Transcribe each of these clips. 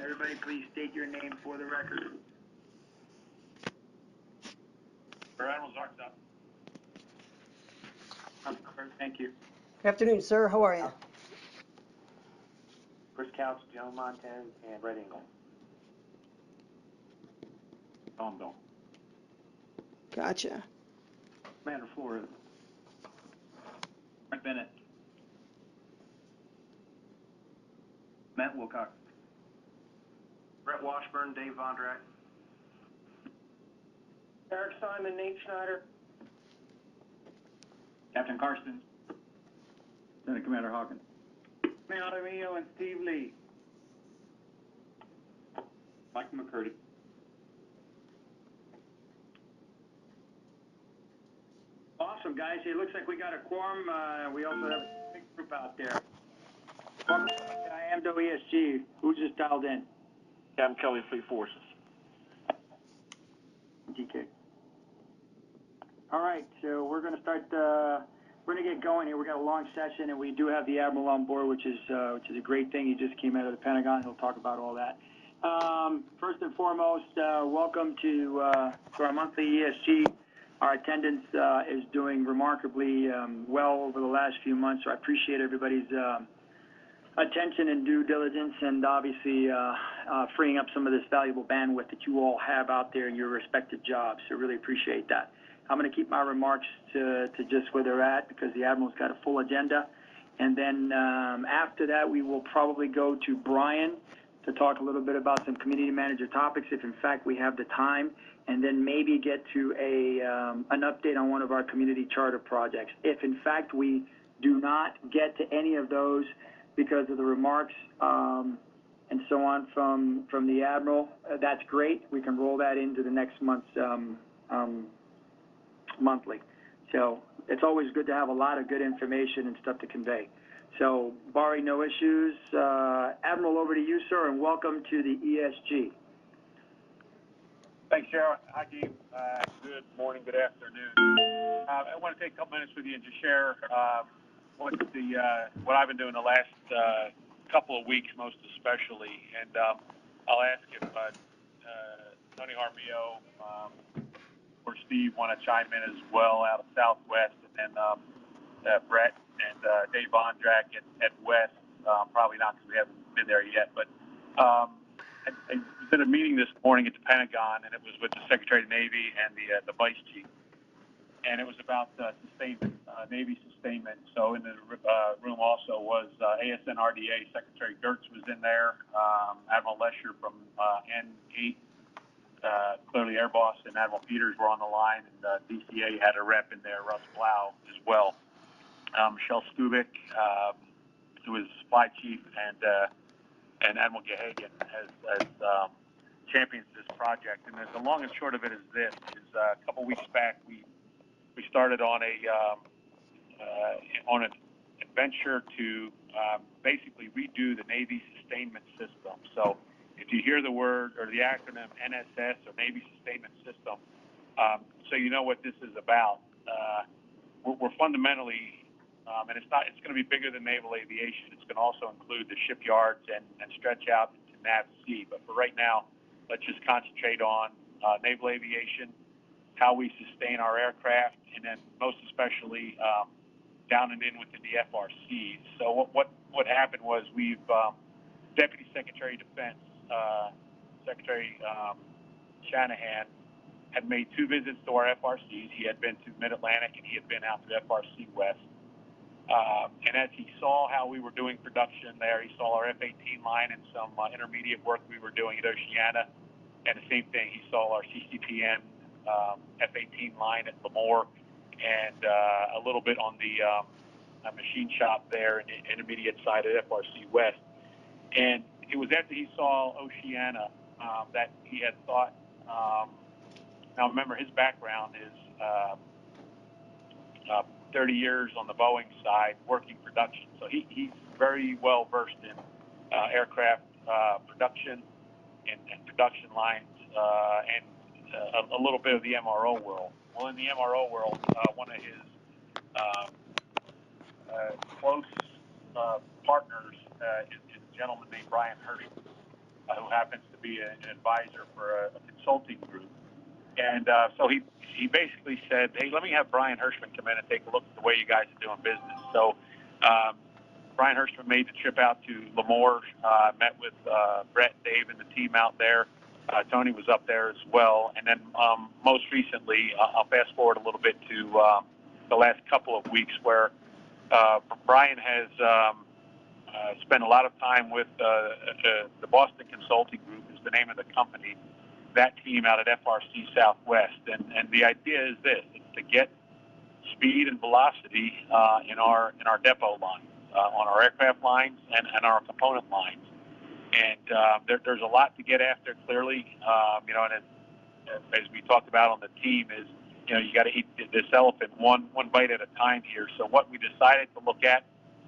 Everybody please state your name for the record. Admiral Zark's up. Thank you. Good afternoon, sir. How are you? Chris Couch, Joe Montez, and Red Eagle. Tom Bill. Gotcha. Commander Flores. Frank Bennett. Matt Wilcox. Brett Washburn, Dave Vondrack. Eric Simon, Nate Schneider. Captain Karsten. Lieutenant Commander Hawkins. Matt Armillo and Steve Lee. Michael McCurdy. Awesome, guys. It looks like we got a quorum. We also have a big group out there. Welcome to IAMDO ESG. Who just dialed in? Captain Kelly, Fleet Forces. DK. All right, so we're going to start. We're going to get going here. We got a long session, and we do have the Admiral on board, which is a great thing. He just came out of the Pentagon. He'll talk about all that. First and foremost, welcome to our monthly ESG. Our attendance is doing remarkably well over the last few months, so I appreciate everybody's attention and due diligence, and obviously freeing up some of this valuable bandwidth that you all have out there in your respective jobs. So really appreciate that. I'm going to keep my remarks to just where they're at because the Admiral's got a full agenda. And then after that, we will probably go to Brian to talk a little bit about some community manager topics, if in fact we have the time, and then maybe get to an update on one of our community charter projects. If in fact we do not get to any of those because of the remarks and so on from the Admiral, that's great. We can roll that into the next month's monthly. So it's always good to have a lot of good information and stuff to convey. So barring no issues, Admiral, over to you, sir, and welcome to the ESG. Thanks, Sharon. Hi, Gabe. Good morning, good afternoon. I want to take a couple minutes with you and just share what I've been doing the last couple of weeks, most especially. And I'll ask if Tony Armillo or Steve want to chime in as well out of Southwest, and then Brett and Dave Vondrack at West. Probably not because we haven't been there yet, but I was at a meeting this morning at the Pentagon, and it was with the Secretary of the Navy and the Vice Chief, and it was about sustainment, Navy sustainment. So in the room also was ASN RDA Secretary Gertz was in there, Admiral Lesher from N8. Clearly Air Boss and Admiral Peters were on the line, and DCA had a rep in there, Russ Blau, as well. Michelle Stubik, who was Supply Chief, and Admiral Gehagen as champions this project. And the long and short of it is this: a couple weeks back we started on an adventure to basically redo the Navy sustainment system. So if you hear the word or the acronym NSS or Navy Sustainment System, so you know what this is about. We're fundamentally, and it's going to be bigger than naval aviation. It's going to also include the shipyards and stretch out into NAVSEA. But for right now, let's just concentrate on naval aviation, how we sustain our aircraft, and then most especially down and in within the FRCs. So what happened was we've Deputy Secretary of Defense, Secretary Shanahan, had made 2 visits to our FRCs. He had been to Mid-Atlantic, and he had been out to the FRC West. And as he saw how we were doing production there, he saw our F-18 line and some intermediate work we were doing at Oceana. And the same thing, he saw our CCPN F-18 line at Lemoore, and a little bit on the machine shop there in the intermediate side at FRC West. And it was after he saw Oceana that he had thought, now remember his background is 30 years on the Boeing side working production. So he's very well versed in aircraft production and production lines and a little bit of the MRO world. Well, in the MRO world, one of his close partners is a gentleman named Brian Herschel. who happens to be an advisor for a consulting group. And so he basically said, hey, let me have Brian Hirschman come in and take a look at the way you guys are doing business. So Brian Hirschman made the trip out to Lemoore, met with Brett, Dave, and the team out there. Tony was up there as well. And then most recently, I'll fast forward a little bit to the last couple of weeks where Brian has spent a lot of time with the Boston Consulting Group is the name of the company, that team out at FRC Southwest. And the idea is this, it's to get speed and velocity in our depot lines, on our aircraft lines and our component lines. And there's a lot to get after, clearly. And as we talked about on the team is, you got to eat this elephant one bite at a time here. So what we decided to look at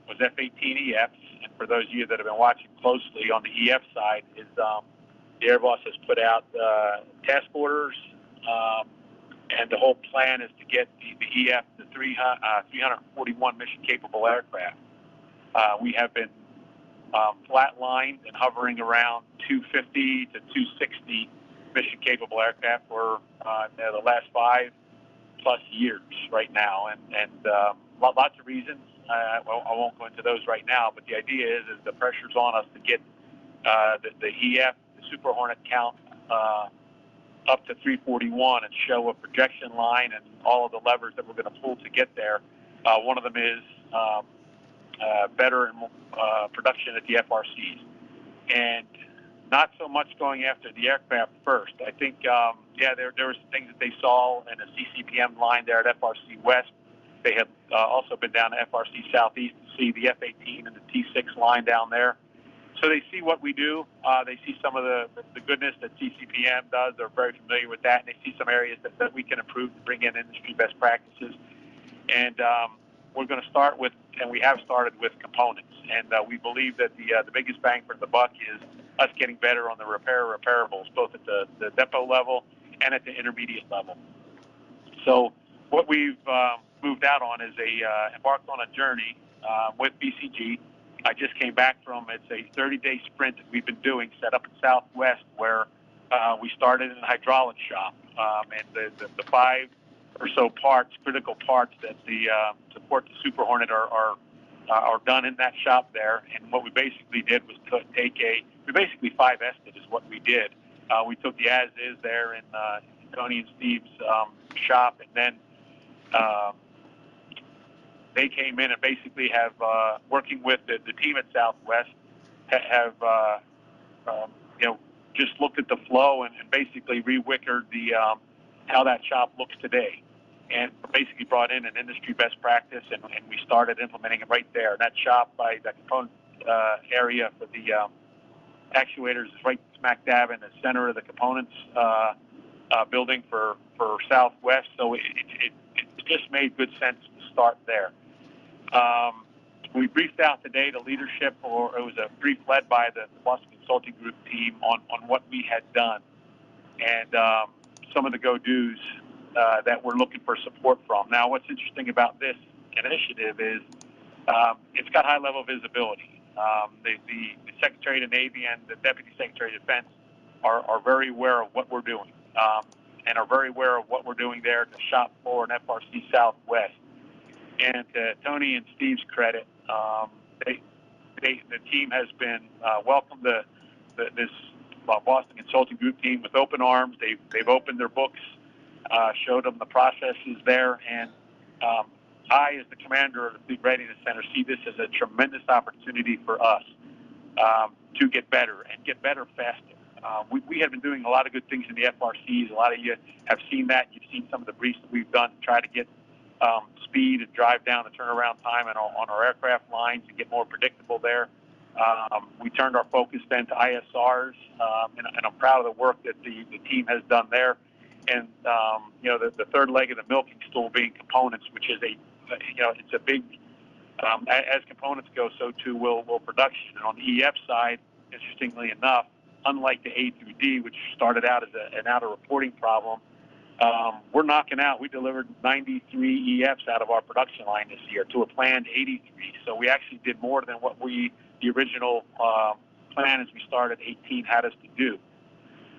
was F-18EFs. And for those of you that have been watching closely on the EF side, is the Air Boss has put out task orders, and the whole plan is to get the EF to 341 mission-capable aircraft. We have been flatlined and hovering around 250 to 260 mission-capable aircraft for the last 5+ years right now, and lots of reasons. I won't go into those right now, but the idea is the pressure's on us to get the EF, the Super Hornet count, up to 341 and show a projection line and all of the levers that we're going to pull to get there. One of them is better production at the FRCs, and not so much going after the aircraft first. I think, there were some things that they saw in a CCPM line there at FRC West. They have also been down to FRC Southeast to see the F-18 and the T-6 line down there. So they see what we do. They see some of the goodness that CCPM does. They're very familiar with that, and they see some areas that we can improve to bring in industry best practices. And we're going to start with, and we have started with, components. And we believe that the biggest bang for the buck is us getting better on the reparables, both at the depot level and at the intermediate level. So what we've moved out on is embarked on a journey with BCG. I just came back from, it's a 30-day sprint that we've been doing, set up in Southwest, where we started in the hydraulic shop, and the 5 or so parts, critical parts that support the Super Hornet are done in that shop there. And what we basically did was we basically 5S'd it is what we did. We took the as-is there in Tony and Steve's shop, and then they came in and basically have, working with the team at Southwest, have just looked at the flow and basically re-wickered how that shop looks today, and basically brought in an industry best practice, and we started implementing it right there. That shop by that component area for the actuators is right smack dab in the center of the components building for Southwest. So it just made good sense to start there. We briefed out today the leadership, or it was a brief led by the Boston Consulting Group team on what we had done, and some of the go-dos that we're looking for support from. Now, what's interesting about this initiative is it's got high-level visibility. The Secretary of the Navy and the Deputy Secretary of Defense are very aware of what we're doing, and are very aware of what we're doing there at the shop floor in FRC Southwest. And to Tony and Steve's credit, the team has been welcomed this Boston Consulting Group team with open arms. They've opened their books, showed them the processes there, and I, as the commander of the Fleet Readiness Center, see this as a tremendous opportunity for us to get better and get better faster. We have been doing a lot of good things in the FRCs. A lot of you have seen that. You've seen some of the briefs that we've done to try to get speed and drive down the turnaround time on our aircraft lines and get more predictable there. We turned our focus then to ISRs, and I'm proud of the work that the team has done there. And the third leg of the milking stool being components, which is it's a big, as components go, so too will production. And on the EF side, interestingly enough, unlike the A through D, which started out as an outer reporting problem, we're knocking out. We delivered 93 EFs out of our production line this year to a planned 83. So we actually did more than what the original plan as we started 18 had us to do.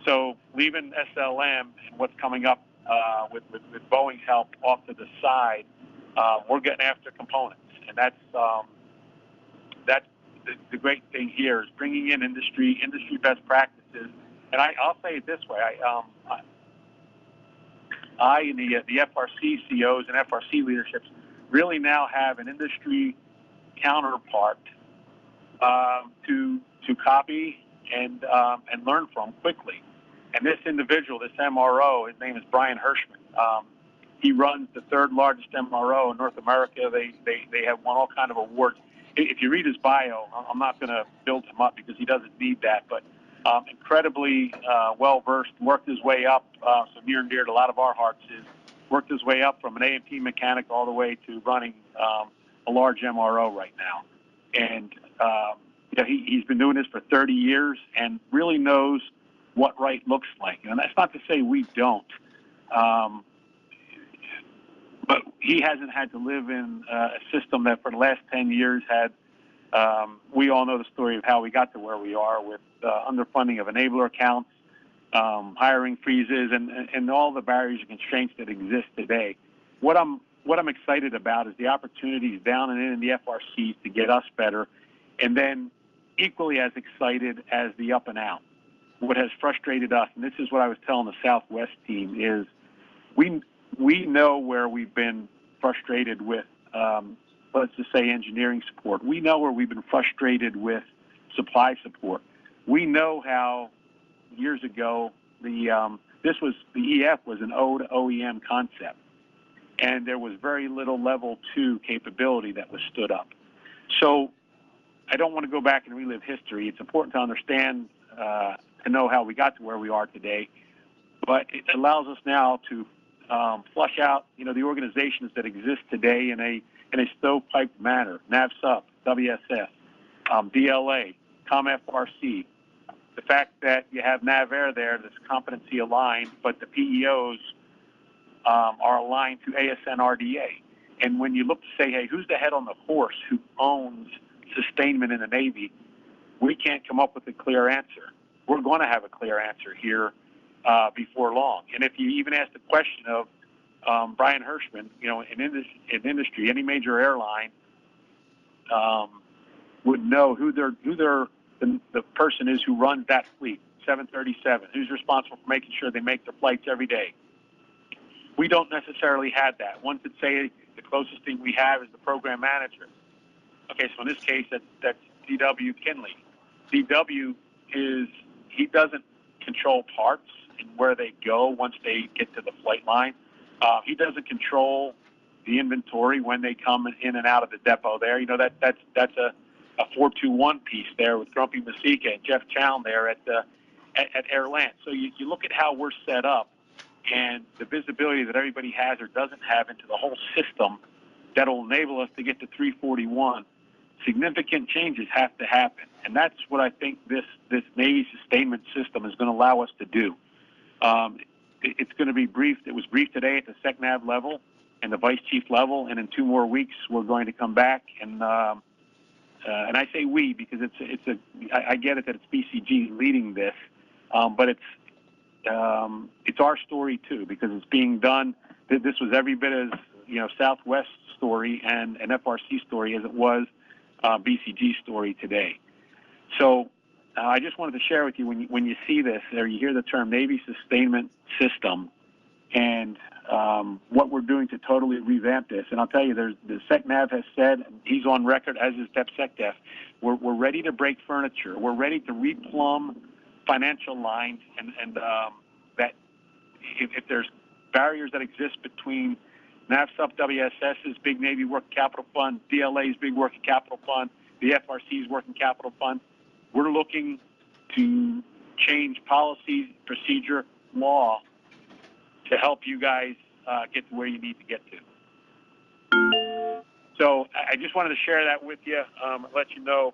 So leaving SLM and what's coming up with Boeing's help off to the side, we're getting after components, and that's the great thing here is bringing in industry best practices. And I'll say it this way: I and the FRC COs and FRC leaderships really now have an industry counterpart to copy and learn from quickly. And this individual, this MRO, his name is Brian Hirschman. He runs the third largest MRO in North America. They have won all kind of awards. If you read his bio, I'm not going to build him up because he doesn't need that, but incredibly well-versed, worked his way up, so near and dear to a lot of our hearts is worked his way up from an A&P mechanic all the way to running a large MRO right now. And he's been doing this for 30 years and really knows what right looks like. And that's not to say we don't. But he hasn't had to live in a system that for the last 10 years had, we all know the story of how we got to where we are with underfunding of enabler accounts, hiring freezes, and all the barriers and constraints that exist today. What I'm excited about is the opportunities down and in the FRCs to get us better, and then equally as excited as the up and out. What has frustrated us, and this is what I was telling the Southwest team, is we know where we've been frustrated with, let's just say, engineering support. We know where we've been frustrated with supply support. We know how years ago the EF was an O to OEM concept, and there was very little level 2 capability that was stood up. So I don't want to go back and relive history. It's important to understand, to know how we got to where we are today, but it allows us now to flush out, the organizations that exist today in a stovepiped manner: NAVSUP, WSS, DLA, ComFRC. The fact that you have NAVAIR there that's competency aligned, but the PEOs are aligned to ASN RDA. And when you look to say, hey, who's the head on the horse who owns sustainment in the Navy, we can't come up with a clear answer. We're going to have a clear answer here before long. And if you even ask the question of Brian Hirschman, in industry, any major airline would know who the person is who runs that fleet, 737, who's responsible for making sure they make their flights every day. We don't necessarily have that. One could say the closest thing we have is the program manager. Okay, so in this case, that's D.W. Kinley. D.W. he doesn't control parts and where they go once they get to the flight line. He doesn't control the inventory when they come in and out of the depot there. That's a 421 piece there with Grumpy Masika and Jeff Chown there at Airland. So you look at how we're set up and the visibility that everybody has or doesn't have into the whole system that will enable us to get to 341. Significant changes have to happen, and that's what I think this Navy sustainment system is going to allow us to do. It's going to be briefed. It was briefed today at the SecNav level and the Vice Chief level, and in 2 more weeks we're going to come back and I say we because I get it that it's BCG leading this, but it's our story too because it's being done. This was every bit as Southwest story and an FRC story as it was BCG story today. So I just wanted to share with you when you see this or you hear the term Navy Sustainment System and what we're doing to totally revamp this. And I'll tell you, the SecNav has said, he's on record, as is DepSecDef, we're ready to break furniture. We're ready to replumb financial lines and that if there's barriers that exist between NAVSUP WSS's Big Navy Working Capital Fund, DLA's Big Working Capital Fund, the FRC's Working Capital Fund, we're looking to change policy, procedure, law to help you guys get to where you need to get to. So I just wanted to share that with you, let you know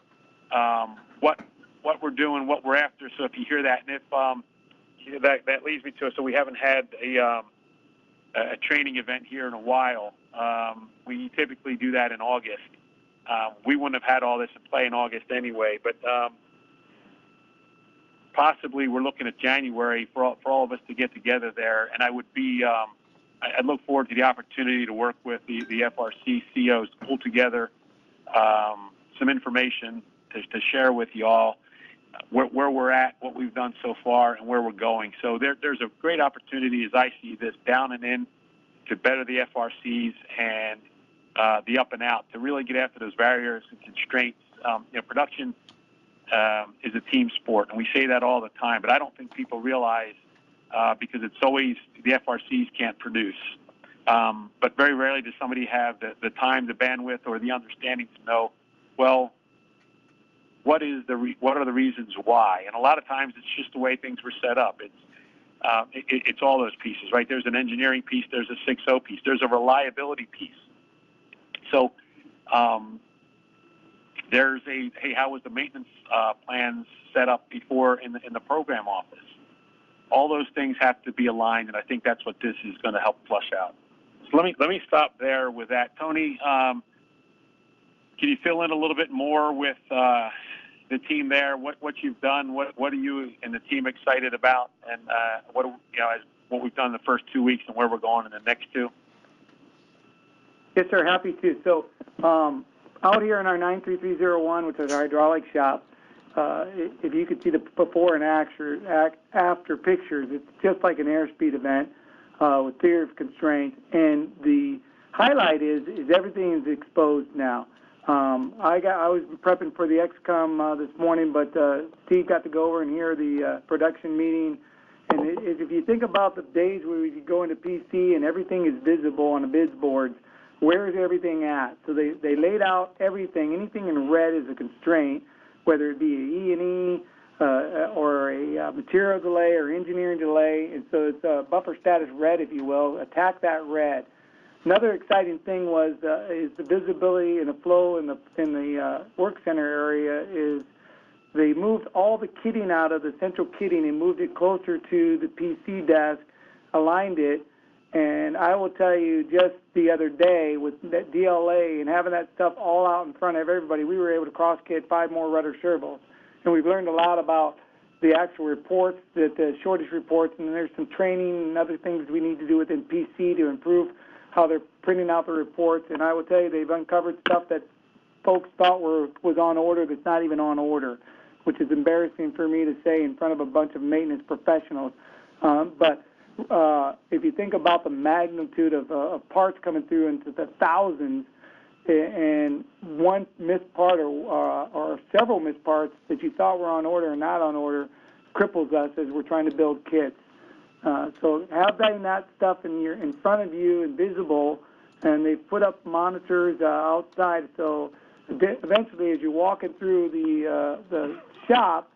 what we're doing, what we're after. So if you hear that, and if that leads me to, so we haven't had a training event here in a while. We typically do that in August. We wouldn't have had all this in play in August anyway, but possibly we're looking at January for all of us to get together there, and I would be I look forward to the opportunity to work with the FRC CEOs to pull together some information to share with you all where we're at, what we've done so far, and where we're going. So there's a great opportunity, as I see this, down and in to better the FRCs and the up and out to really get after those barriers and constraints. Production is a team sport, and we say that all the time, but I don't think people realize because it's always the FRCs can't produce. But very rarely does somebody have the time, the bandwidth, or the understanding to know, well, what are the reasons why? And a lot of times it's just the way things were set up. It's all those pieces, right? There's an engineering piece, there's a 6.0 piece, there's a reliability piece. So there's hey, how was the maintenance plans set up before in the program office? All those things have to be aligned, and I think that's what this is going to help flush out. So let me stop there with that. Tony, can you fill in a little bit more with the team there? What you've done? What are you and the team excited about? And what we've done in the first 2 weeks and where we're going in the next 2? Yes, sir. Happy to. So out here in our 93301, which is our hydraulic shop, if you could see the before and after pictures, it's just like an airspeed event with theory of constraints. And the highlight is everything is exposed now. I was prepping for the XCOM this morning, but Steve got to go over and hear the production meeting. And if you think about the days where we could go into PC and everything is visible on the bids boards, where is everything at? So they laid out everything. Anything in red is a constraint, whether it be an E&E or a material delay or engineering delay. And so it's a buffer status red, if you will. Attack that red. Another exciting thing is the visibility and the flow in the work center area is they moved all the kitting out of the central kitting and moved it closer to the PC desk, aligned it, and I will tell you just the other day with that DLA and having that stuff all out in front of everybody, we were able to cross-kit 5 more rudder servos. And we've learned a lot about the actual reports, the shortage reports, and there's some training and other things we need to do within PC to improve how they're printing out the reports. And I will tell you they've uncovered stuff that folks thought was on order that's not even on order, which is embarrassing for me to say in front of a bunch of maintenance professionals. But if you think about the magnitude of parts coming through into the thousands, and one missed part or several missed parts that you thought were on order or not on order cripples us as we're trying to build kits. So having that stuff in front of you and visible, and they put up monitors outside. So eventually, as you're walking through the shop,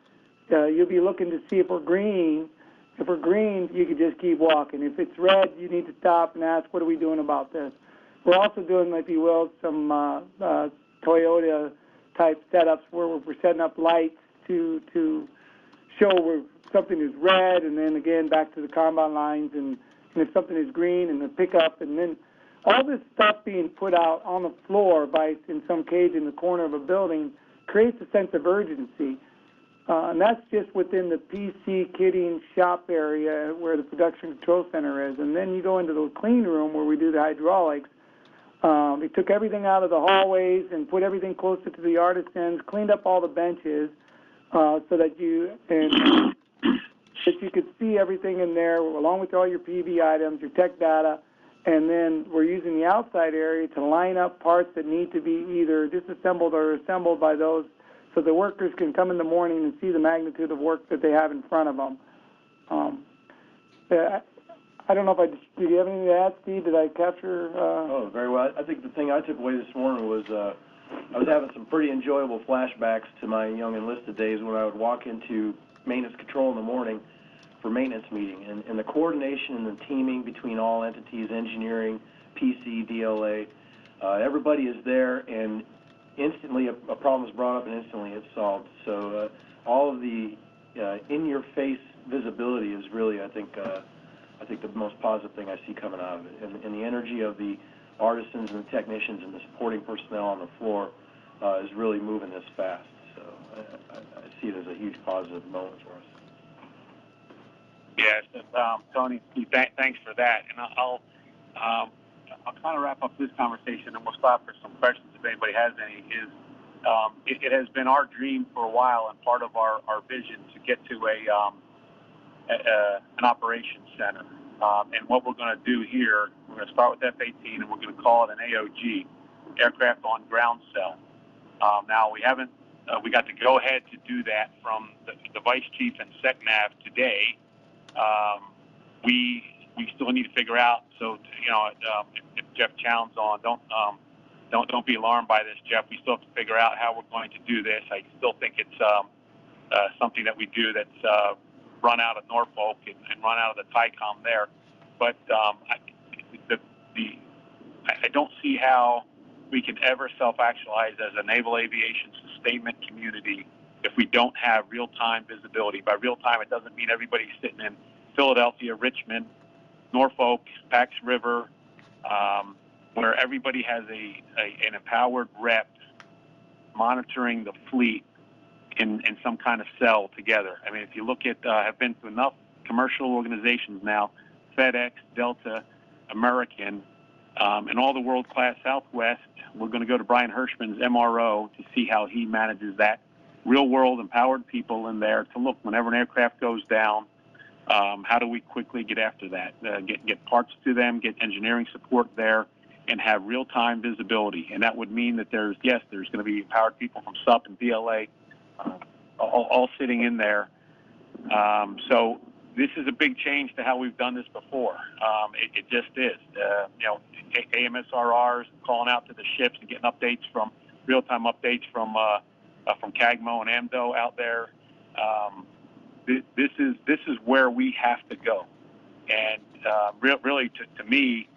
you'll be looking to see if we're green. If we're green, you can just keep walking. If it's red, you need to stop and ask, what are we doing about this? We're also doing, if you will, some Toyota-type setups where we're setting up lights to show where something is red, and then again back to the combine lines, and if something is green, and the pickup, and then all this stuff being put out on the floor by in some cage in the corner of a building creates a sense of urgency. And that's just within the PC kitting shop area where the production control center is. And then you go into the clean room where we do the hydraulics. They took everything out of the hallways and put everything closer to the artisans, cleaned up all the benches so that you could see everything in there along with all your PV items, your tech data. And then we're using the outside area to line up parts that need to be either disassembled or assembled by those, so the workers can come in the morning and see the magnitude of work that they have in front of them. I don't know if do you have anything to add, Steve? Did I capture? Oh, very well. I think the thing I took away this morning was I was having some pretty enjoyable flashbacks to my young enlisted days when I would walk into maintenance control in the morning for maintenance meeting, and the coordination and the teaming between all entities, engineering, PC, DLA, everybody is there, and instantly a problem is brought up and instantly it's solved. So all of the in-your-face visibility is really, I think the most positive thing I see coming out of it. And the energy of the artisans and the technicians and the supporting personnel on the floor is really moving this fast. So I see it as a huge positive moment for us. Yes, Tony, thanks for that. And I'll kind of wrap up this conversation, and we'll stop for some questions if anybody has any. It has been our dream for a while and part of our vision to get to an operations center. And what we're going to do here, we're going to start with F-18, and we're going to call it an AOG, Aircraft on Ground Cell. Now, we haven't, we got to go ahead to do that from the Vice Chief and SecNav today. We still need to figure out. So, if Jeff Chown's on, don't be alarmed by this, Jeff. We still have to figure out how we're going to do this. I still think it's something that we do that's run out of Norfolk and run out of the TICOM there. But I don't see how we can ever self-actualize as a naval aviation sustainment community if we don't have real-time visibility. By real-time, it doesn't mean everybody's sitting in Philadelphia, Richmond, Norfolk, Pax River, where everybody has an empowered rep monitoring the fleet in some kind of cell together. I mean, if you look at, I've been to enough commercial organizations now, FedEx, Delta, American, and all the world-class Southwest. We're going to go to Brian Hirschman's MRO to see how he manages that. Real-world empowered people in there to look whenever an aircraft goes down, how do we quickly get after that, get parts to them, get engineering support there, and have real-time visibility. And that would mean that there's going to be empowered people from SUP and DLA all sitting in there. So this is a big change to how we've done this before. It just is. AMSRRs calling out to the ships and getting updates from real-time updates from CAGMO and AMDO out there. This is where we have to go. And really, to me,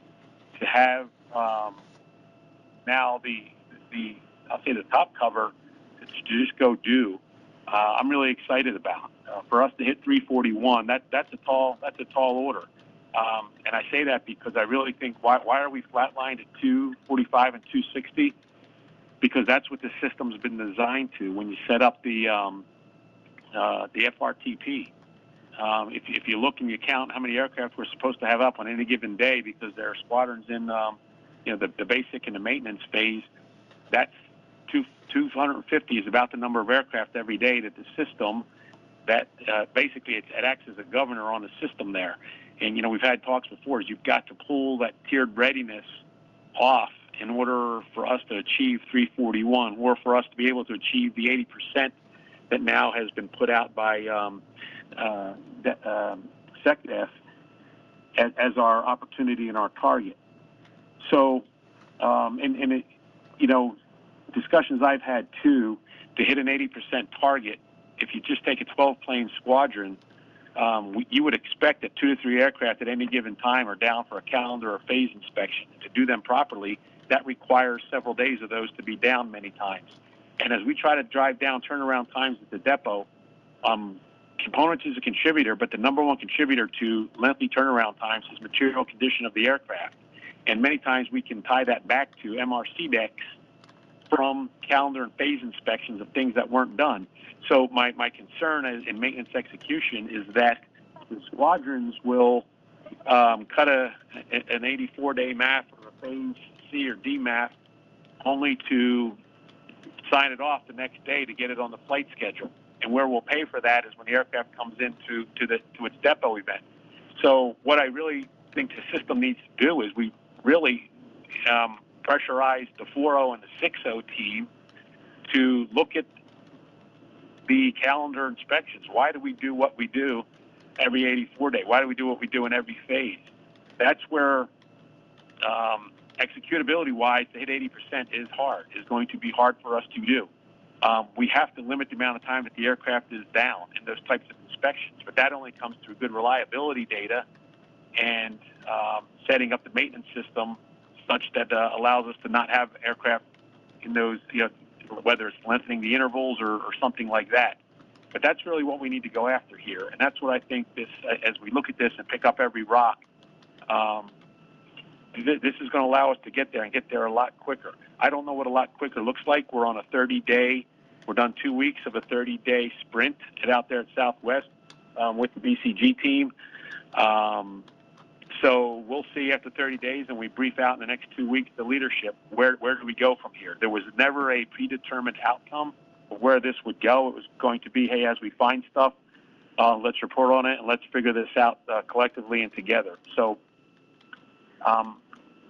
to have now I'll say the top cover to just go do. I'm really excited about. For us to hit 341, that's a tall order. And I say that because I really think why are we flatlined at 245 and 260? Because that's what the system's been designed to when you set up the FRTP. If you look and you count how many aircraft we're supposed to have up on any given day, because there are squadrons in the basic and the maintenance phase, that's 250 is about the number of aircraft every day that the system that basically it acts as a governor on the system there. And we've had talks before. Is you've got to pull that tiered readiness off in order for us to achieve 341, or for us to be able to achieve the 80% that now has been put out by SecDef as our opportunity and our target. So, discussions I've had too, to hit an 80% target, if you just take a 12-plane squadron, you would expect that 2 to 3 aircraft at any given time are down for a calendar or phase inspection. To do them properly, that requires several days of those to be down many times. And as we try to drive down turnaround times at the depot, components is a contributor, but the number one contributor to lengthy turnaround times is material condition of the aircraft. And many times we can tie that back to MRC decks from calendar and phase inspections of things that weren't done. So my concern in maintenance execution is that the squadrons will cut an 84-day MAF or a phase C or D MAF only to sign it off the next day to get it on the flight schedule. And where we'll pay for that is when the aircraft comes into its depot event. So what I really think the system needs to do is we really pressurize the 4.0 and the 6.0 team to look at the calendar inspections. Why do we do what we do every 84-day? Why do we do what we do in every phase? That's where executability-wise, to hit 80% is going to be hard for us to do. We have to limit the amount of time that the aircraft is down in those types of inspections, but that only comes through good reliability data and setting up the maintenance system such that allows us to not have aircraft in those, whether it's lengthening the intervals or something like that. But that's really what we need to go after here, and that's what I think this, as we look at this and pick up every rock, this is going to allow us to get there and get there a lot quicker. I don't know what a lot quicker looks like. We're on a 30-day, we're done 2 weeks of a 30-day sprint out there at Southwest with the BCG team. So we'll see after 30 days, and we brief out in the next 2 weeks the leadership. Where do we go from here? There was never a predetermined outcome of where this would go. It was going to be, hey, as we find stuff, let's report on it and let's figure this out collectively and together. So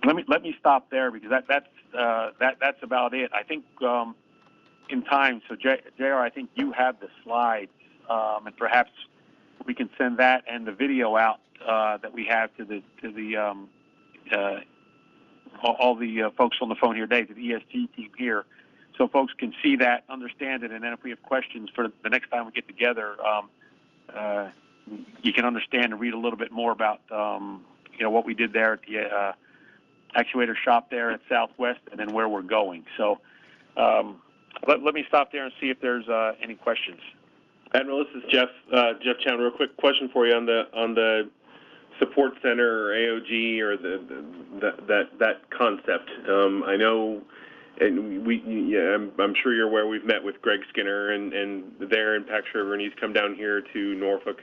let me stop there because that's about it. I think in time. So JR, I think you have the slides, and perhaps we can send that and the video out that we have to all the folks on the phone here today, to the ESG team here, so folks can see that, understand it, and then if we have questions for the next time we get together, you can understand and read a little bit more about what we did there at the actuator shop there at Southwest, and then where we're going. So let me stop there and see if there's any questions. Admiral, this is Jeff Chown. Real quick question for you on the support center or AOG or that concept. I know, and I'm sure you're aware. We've met with Greg Skinner and there in Pax River, and he's come down here to Norfolk,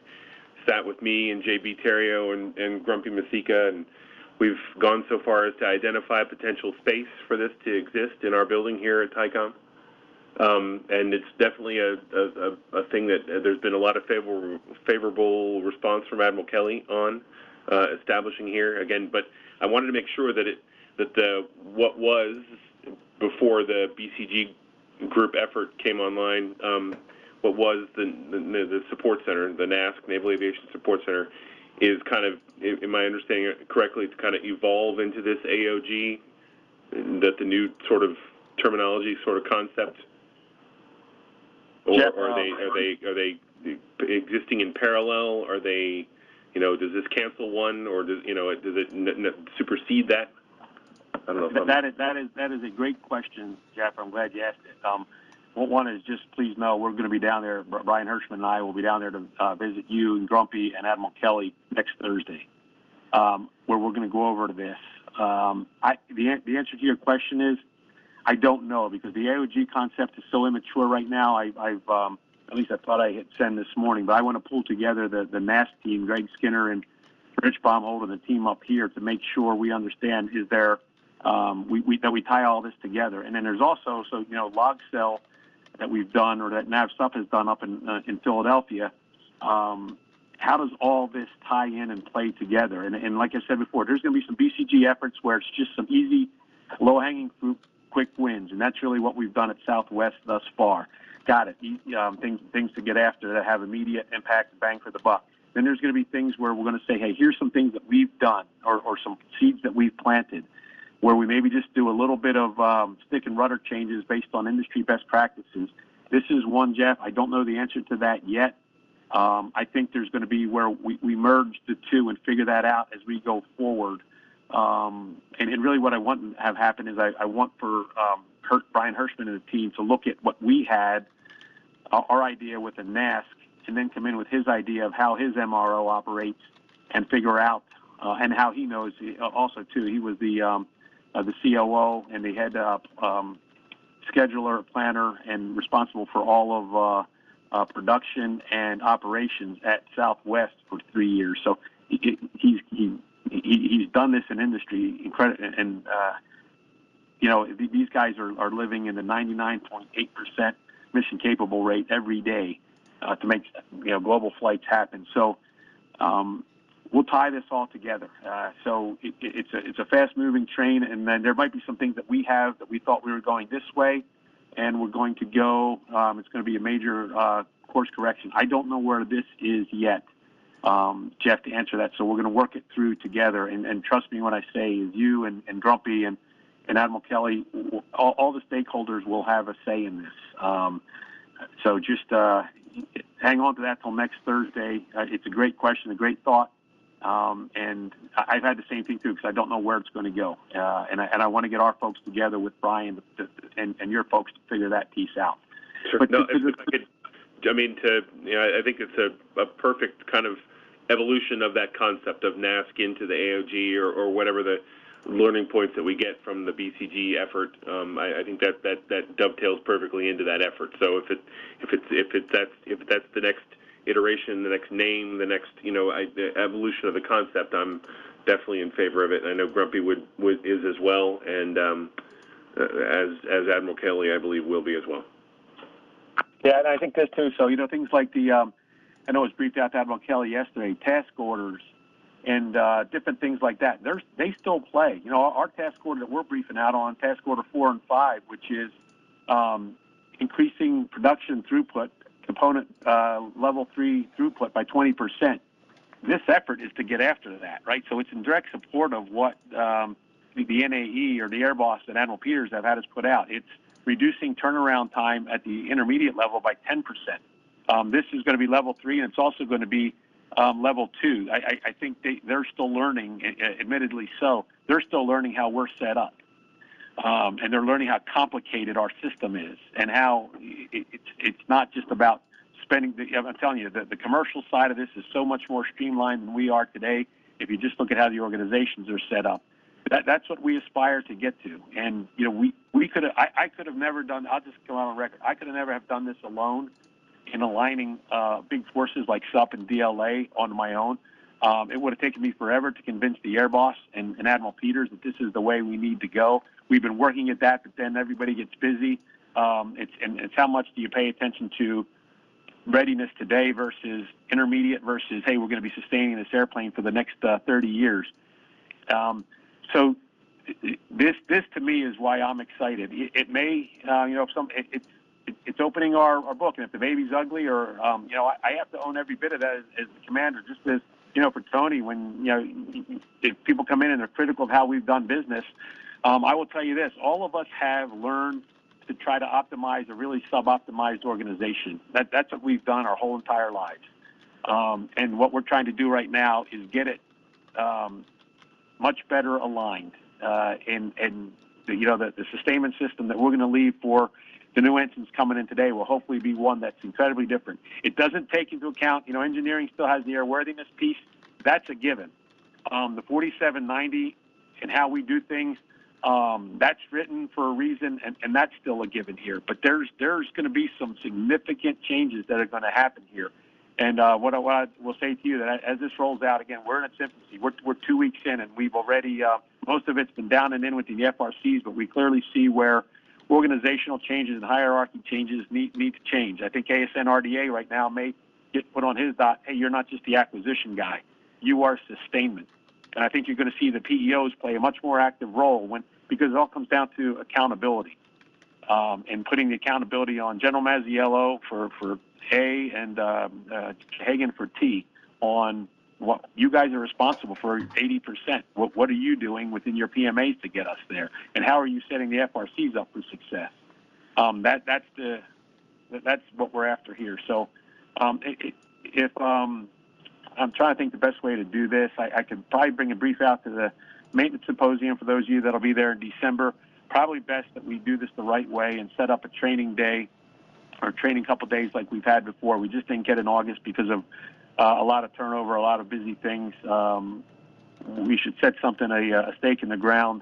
sat with me and JB Terrio and Grumpy Masika, and we've gone so far as to identify potential space for this to exist in our building here at TICOM. And it's definitely a thing that there's been a lot of favorable response from Admiral Kelly on establishing here again. But I wanted to make sure that what was before the BCG group effort came online, what was the support center, the NASC, Naval Aviation Support Center, is kind of, am I understanding it correctly, to kind of evolve into this AOG, that the new sort of terminology, sort of concept. Or are they existing in parallel? Are they, does this cancel one, or does it supersede that? I don't know. That is a great question, Jeff. I'm glad you asked it. One is just please know we're going to be down there. Brian Hirschman and I will be down there to visit you and Grumpy and Admiral Kelly next Thursday, where we're going to go over to this. The answer to your question is, I don't know, because the AOG concept is so immature right now. I've at least I thought I hit send this morning, but I want to pull together the NASC team, Greg Skinner and Rich Baumhold and the team up here, to make sure we understand is there that we tie all this together. And then there's also log cell that we've done, or that NAV stuff has done up in Philadelphia. How does all this tie in and play together? And like I said before, there's going to be some BCG efforts where it's just some easy, low-hanging fruit, quick wins, and that's really what we've done at Southwest thus far. Got it. Things to get after that have immediate impact, bang for the buck. Then there's going to be things where we're going to say, hey, here's some things that we've done, or some seeds that we've planted, where we maybe just do a little bit of stick and rudder changes based on industry best practices. This is one, Jeff. I don't know the answer to that yet. I think there's going to be where we merge the two and figure that out as we go forward. And really what I want to have happen is I want for Brian Hirschman and the team to look at what we had, our idea with the NASC, and then come in with his idea of how his MRO operates and figure out, and how he knows also, too. He was the COO and the head scheduler, planner, and responsible for all of production and operations at Southwest for 3 years. So he's done this in industry, and these guys are living in the 99.8% mission capable rate every day to make global flights happen. So we'll tie this all together. So it's a fast moving train, and then there might be some things that we have that we thought we were going this way, and we're going to go. It's going to be a major course correction. I don't know where this is yet, Jeff, to answer that. So we're going to work it through together. And trust me when I say is you and Grumpy and Admiral Kelly, all the stakeholders will have a say in this. So just hang on to that till next Thursday. It's a great question, a great thought. And I've had the same thing too, because I don't know where it's going to go. And I want to get our folks together with Brian and your folks to figure that piece out. Sure. But no, I think it's a perfect kind of evolution of that concept of NASC into the AOG or whatever the learning points that we get from the BCG effort. I think that dovetails perfectly into that effort. So if that's the next iteration, the next name, the next, the evolution of the concept, I'm definitely in favor of it. And I know Grumpy is as well, and as Admiral Kelly, I believe, will be as well. Yeah, and I think this too. So, things like I know it was briefed out to Admiral Kelly yesterday, task orders and different things like that. They still play. Our task order that we're briefing out on, task order 4 and 5, which is increasing production throughput, component level 3 throughput by 20%. This effort is to get after that, right? So it's in direct support of what the NAE or the Air Boss and Admiral Peters have had us put out. It's reducing turnaround time at the intermediate level by 10%. This is going to be level 3, and it's also going to be level 2. I think they're still learning, admittedly so. They're still learning how we're set up. And they're learning how complicated our system is and how it's not just about spending. I'm telling you, the commercial side of this is so much more streamlined than we are today. If you just look at how the organizations are set up, that's what we aspire to get to. And we could have. I could have never done. I'll just go on record. I could have never have done this alone in aligning big forces like SUP and DLA on my own. It would have taken me forever to convince the Air Boss and Admiral Peters that this is the way we need to go. We've been working at that, but then everybody gets busy. It's how much do you pay attention to readiness today versus intermediate versus, hey, we're going to be sustaining this airplane for the next 30 years. So this to me is why I'm excited. It may, it's opening our book, and if the baby's ugly, or I have to own every bit of that as the commander. Just as for Tony, when if people come in and they're critical of how we've done business, I will tell you this: all of us have learned to try to optimize a really sub-optimized organization. That's what we've done our whole entire lives, and what we're trying to do right now is get it much better aligned, and the sustainment system that we're going to leave for the new ensigns coming in today will hopefully be one that's incredibly different. It doesn't take into account, engineering still has the airworthiness piece. That's a given. The 4790 and how we do things, that's written for a reason, and that's still a given here. But there's going to be some significant changes that are going to happen here. And what I will say to you, that as this rolls out, again, we're in its infancy. We're 2 weeks in, and we've already, most of it's been down and in with the FRCs, but we clearly see where organizational changes and hierarchy changes need to change. I think ASN RDA right now may get put on his dot, hey, you're not just the acquisition guy. You are sustainment. And I think you're going to see the PEOs play a much more active role because it all comes down to accountability, and putting the accountability on General Mazziello for A and Hagen for T on what you guys are responsible for 80%. What are you doing within your PMAs to get us there, and how are you setting the FRCs up for success? That's what we're after here. So, if I'm trying to think the best way to do this, I could probably bring a brief out to the maintenance symposium for those of you that'll be there in December. Probably best that we do this the right way and set up a training day or training couple days like we've had before. We just didn't get in August because of a lot of turnover, a lot of busy things. We should set something, a stake in the ground.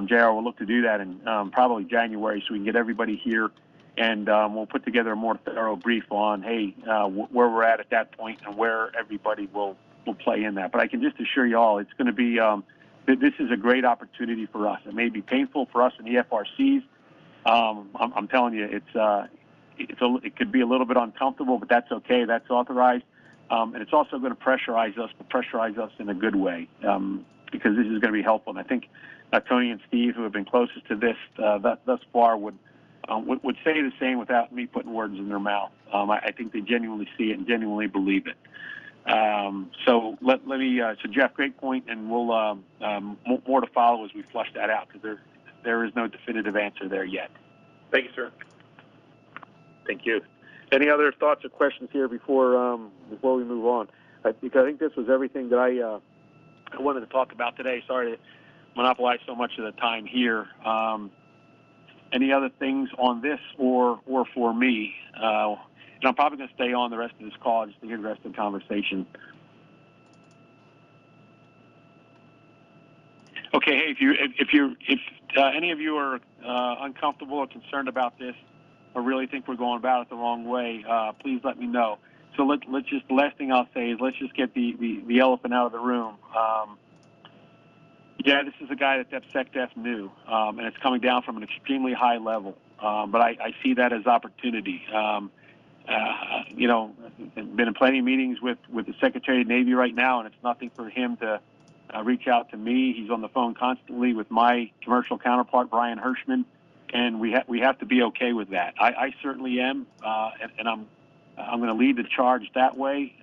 JR will look to do that in probably January, so we can get everybody here, and we'll put together a more thorough brief on, hey, where we're at that point and where everybody will play in that. But I can just assure you all, it's going to be, this is a great opportunity for us. It may be painful for us in the FRCs. I'm telling you, it could be a little bit uncomfortable, but that's okay. That's authorized. And it's also going to pressurize us, but pressurize us in a good way, because this is going to be helpful. And I think Tony and Steve, who have been closest to this thus far, would say the same without me putting words in their mouth. I think they genuinely see it and genuinely believe it. So let me. So Jeff, great point, and we'll more to follow as we flush that out, because there is no definitive answer there yet. Thank you, sir. Thank you. Any other thoughts or questions here before we move on? Because I think this was everything that I wanted to talk about today. Sorry to monopolize so much of the time here. Any other things on this or for me? And I'm probably going to stay on the rest of this call just to hear the rest of the conversation. Okay. Hey, if any of you are uncomfortable or concerned about this, or really think we're going about it the wrong way, please let me know. so let's just, the last thing I'll say is let's just get the elephant out of the room. Yeah, this is a guy that DepSecDef knew, and it's coming down from an extremely high level. But I see that as opportunity. You know, I've been in plenty of meetings with the Secretary of the Navy right now, and it's nothing for him to reach out to me. He's on the phone constantly with my commercial counterpart, Brian Hirschman, and we have to be okay with that. I certainly am, and I'm going to lead the charge that way,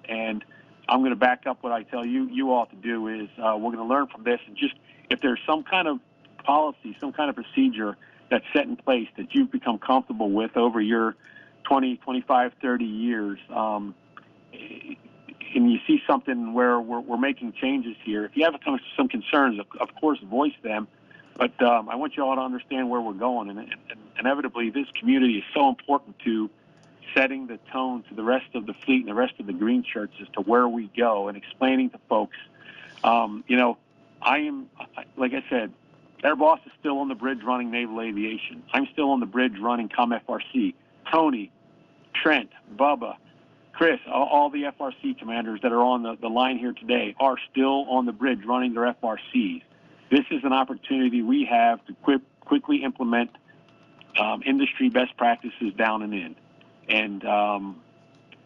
and I'm going to back up what I tell you all to do is we're going to learn from this, and just if there's some kind of policy, some kind of procedure that's set in place that you've become comfortable with over your 20, 25, 30 years, and you see something where we're making changes here, if you have some concerns, of course, voice them. But I want you all to understand where we're going, and inevitably, this community is so important to setting the tone to the rest of the fleet and the rest of the green shirts as to where we go and explaining to folks. You know, like I said, their boss is still on the bridge running naval aviation. I'm still on the bridge running ComFRC. Tony, Trent, Bubba, Chris, all the FRC commanders that are on the line here today are still on the bridge running their FRCs. This is an opportunity we have to quickly implement industry best practices down and in. And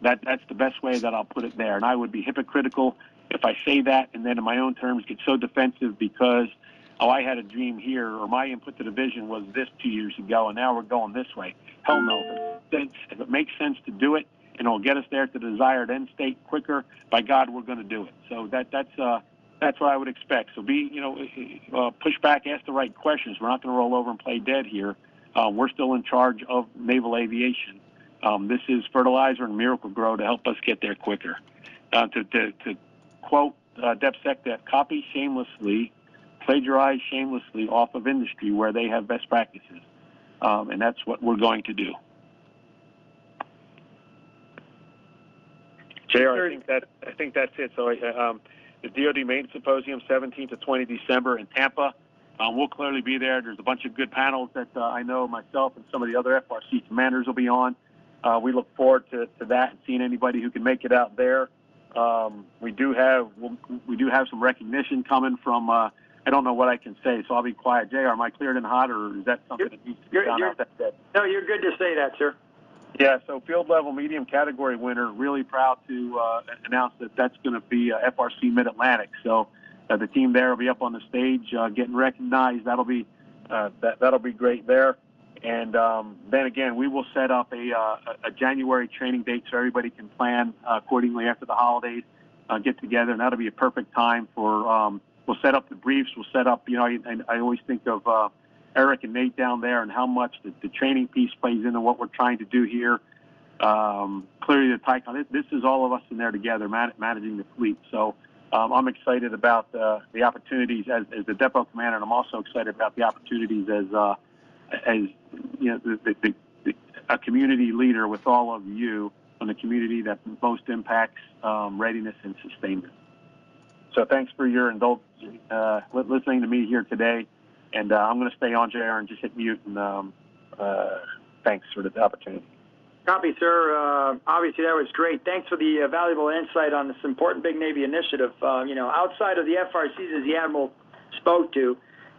that's the best way that I'll put it there. And I would be hypocritical if I say that and then in my own terms get so defensive because, oh, I had a dream here, or my input to the vision was this 2 years ago, and now we're going this way. Hell no. If it makes sense to do it and it'll get us there to the desired end state quicker, by God, we're going to do it. So that's what I would expect. So push back, ask the right questions. We're not going to roll over and play dead here. We're still in charge of naval aviation. This is fertilizer and miracle grow to help us get there quicker. To quote DepSecDef, copy shamelessly, plagiarize shamelessly off of industry where they have best practices. And that's what we're going to do. JR, I think that's it. So the DoD Maintenance Symposium, 17 to 20 December in Tampa. We'll clearly be there. There's a bunch of good panels that I know myself and some of the other FRC commanders will be on. We look forward to that and seeing anybody who can make it out there. We do have some recognition coming from. I don't know what I can say, so I'll be quiet. JR, am I cleared and hot, or is that something that needs to be done out that? No, you're good to say that, sir. Yeah, so field level medium category winner. Really proud to announce that that's going to be FRC Mid-Atlantic. So the team there will be up on the stage getting recognized. That'll be great there. And then again, we will set up a January training date so everybody can plan accordingly after the holidays, get together, and that'll be a perfect time for. We'll set up the briefs. We'll set up. I always think of Eric and Nate down there and how much the training piece plays into what we're trying to do here. Clearly, the Tycon. This is all of us in there together, managing the fleet. So I'm excited about the opportunities as the depot commander, and I'm also excited about the opportunities as a community leader with all of you on the community that most impacts readiness and sustainment. So thanks for your indulgence, listening to me here today. And I'm going to stay on, JR, and just hit mute. And thanks for the opportunity. Copy, sir. Obviously, that was great. Thanks for the valuable insight on this important Big Navy initiative. Outside of the FRCs, as the Admiral spoke to,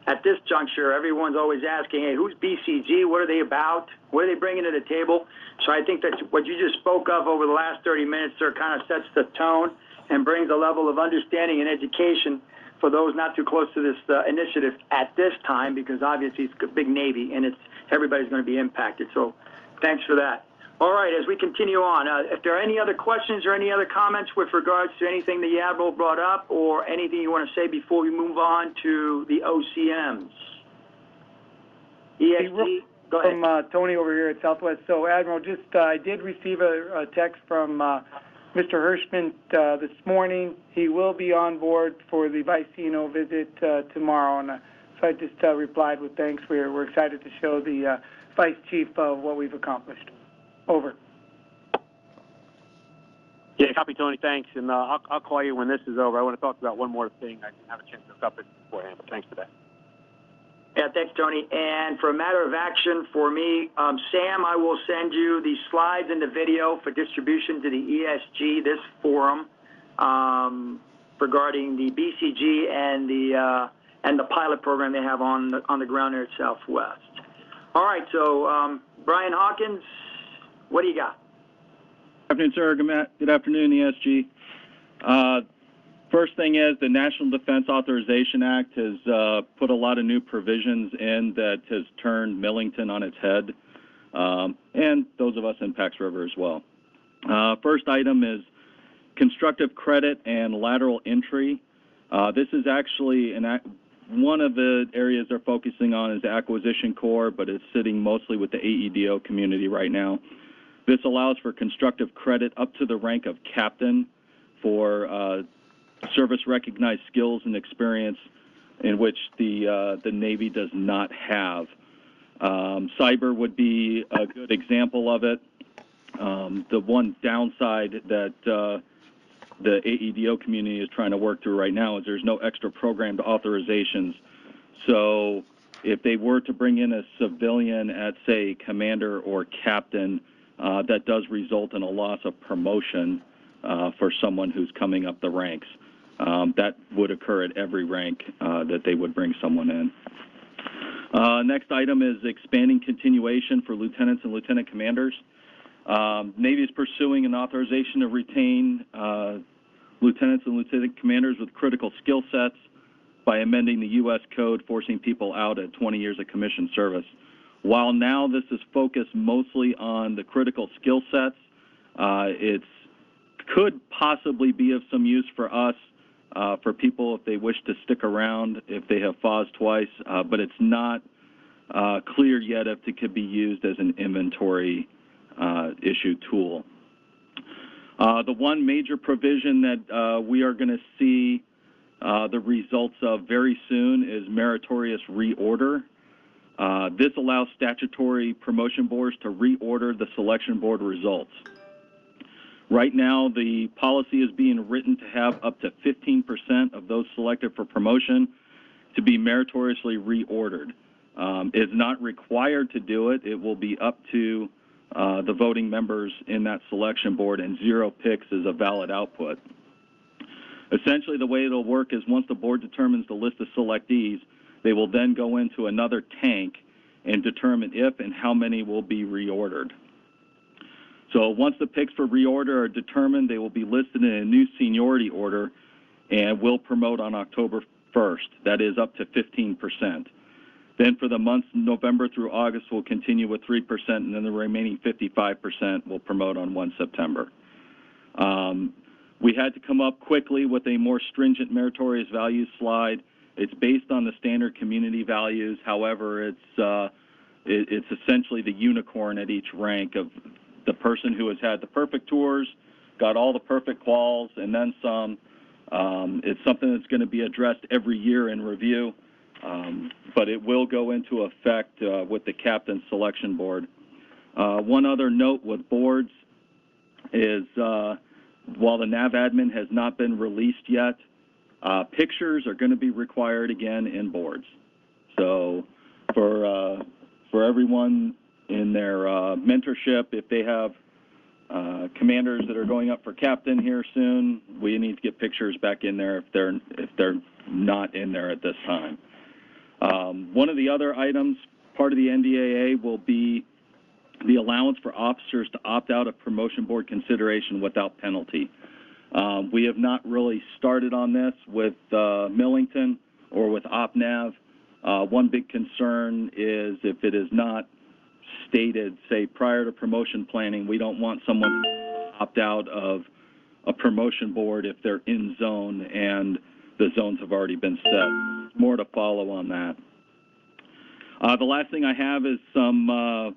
at this juncture, everyone's always asking, hey, who's BCG? What are they about? What are they bringing to the table? So I think that what you just spoke of over the last 30 minutes, sir, kind of sets the tone and brings a level of understanding and education for those not too close to this initiative at this time, because obviously it's Big Navy and everybody's going to be impacted. So thanks for that. All right, as we continue on, if there are any other questions or any other comments with regards to anything the Admiral brought up or anything you want to say before we move on to the OCMs? ESG, go ahead. From Tony over here at Southwest. So, Admiral, I did receive a text from Mr. Hirschman this morning. He will be on board for the Vice CNO visit tomorrow, and so I just replied with thanks. We're excited to show the Vice Chief what we've accomplished. Over. Yeah, copy, Tony. Thanks, and I'll call you when this is over. I want to talk about one more thing. I didn't have a chance to look up it beforehand, but thanks for that. Yeah, thanks, Tony. And for a matter of action for me, Sam, I will send you the slides and the video for distribution to the ESG, this forum, regarding the BCG and the pilot program they have on the ground there at Southwest. All right, so Brian Hawkins, what do you got? Good afternoon, sir. Good afternoon, ESG. First thing is the National Defense Authorization Act has put a lot of new provisions in that has turned Millington on its head, and those of us in Pax River as well. First item is constructive credit and lateral entry. This is actually one of the areas they're focusing on is the acquisition corps, but it's sitting mostly with the AEDO community right now. This allows for constructive credit up to the rank of captain for service-recognized skills and experience in which the Navy does not have. Cyber would be a good example of it. The one downside that the AEDO community is trying to work through right now is there's no extra programmed authorizations. So if they were to bring in a civilian at, say, commander or captain, that does result in a loss of promotion for someone who's coming up the ranks. That would occur at every rank that they would bring someone in. Next item is expanding continuation for lieutenants and lieutenant commanders. Navy is pursuing an authorization to retain lieutenants and lieutenant commanders with critical skill sets by amending the U.S. Code, forcing people out at 20 years of commissioned service. While now this is focused mostly on the critical skill sets, it could possibly be of some use for us, for people if they wish to stick around, if they have FOS twice, but it's not clear yet if it could be used as an inventory issue tool. The one major provision that we are going to see the results of very soon is meritorious reorder. This allows statutory promotion boards to reorder the selection board results. Right now, the policy is being written to have up to 15% of those selected for promotion to be meritoriously reordered. It's not required to do it. It will be up to the voting members in that selection board, and 0 picks is a valid output. Essentially, the way it'll work is once the board determines the list of selectees, they will then go into another tank and determine if and how many will be reordered. So once the picks for reorder are determined, they will be listed in a new seniority order and will promote on October 1st. That is up to 15%. Then for the months November through August, we'll continue with 3%, and then the remaining 55% will promote on 1 September. We had to come up quickly with a more stringent meritorious values slide. It's based on the standard community values. However, it's essentially the unicorn at each rank of the person who has had the perfect tours, got all the perfect quals, and then some. It's something that's going to be addressed every year in review, but it will go into effect with the captain selection board. One other note with boards is while the nav admin has not been released yet, pictures are going to be required again in boards. So for everyone in their mentorship, if they have commanders that are going up for captain here soon, we need to get pictures back in there if they're not in there at this time. One of the other items, part of the NDAA, will be the allowance for officers to opt out of promotion board consideration without penalty. We have not really started on this with Millington or with OpNav. One big concern is if it is not stated, say, prior to promotion planning, we don't want someone to opt out of a promotion board if they're in zone and the zones have already been set. More to follow on that. The last thing I have is some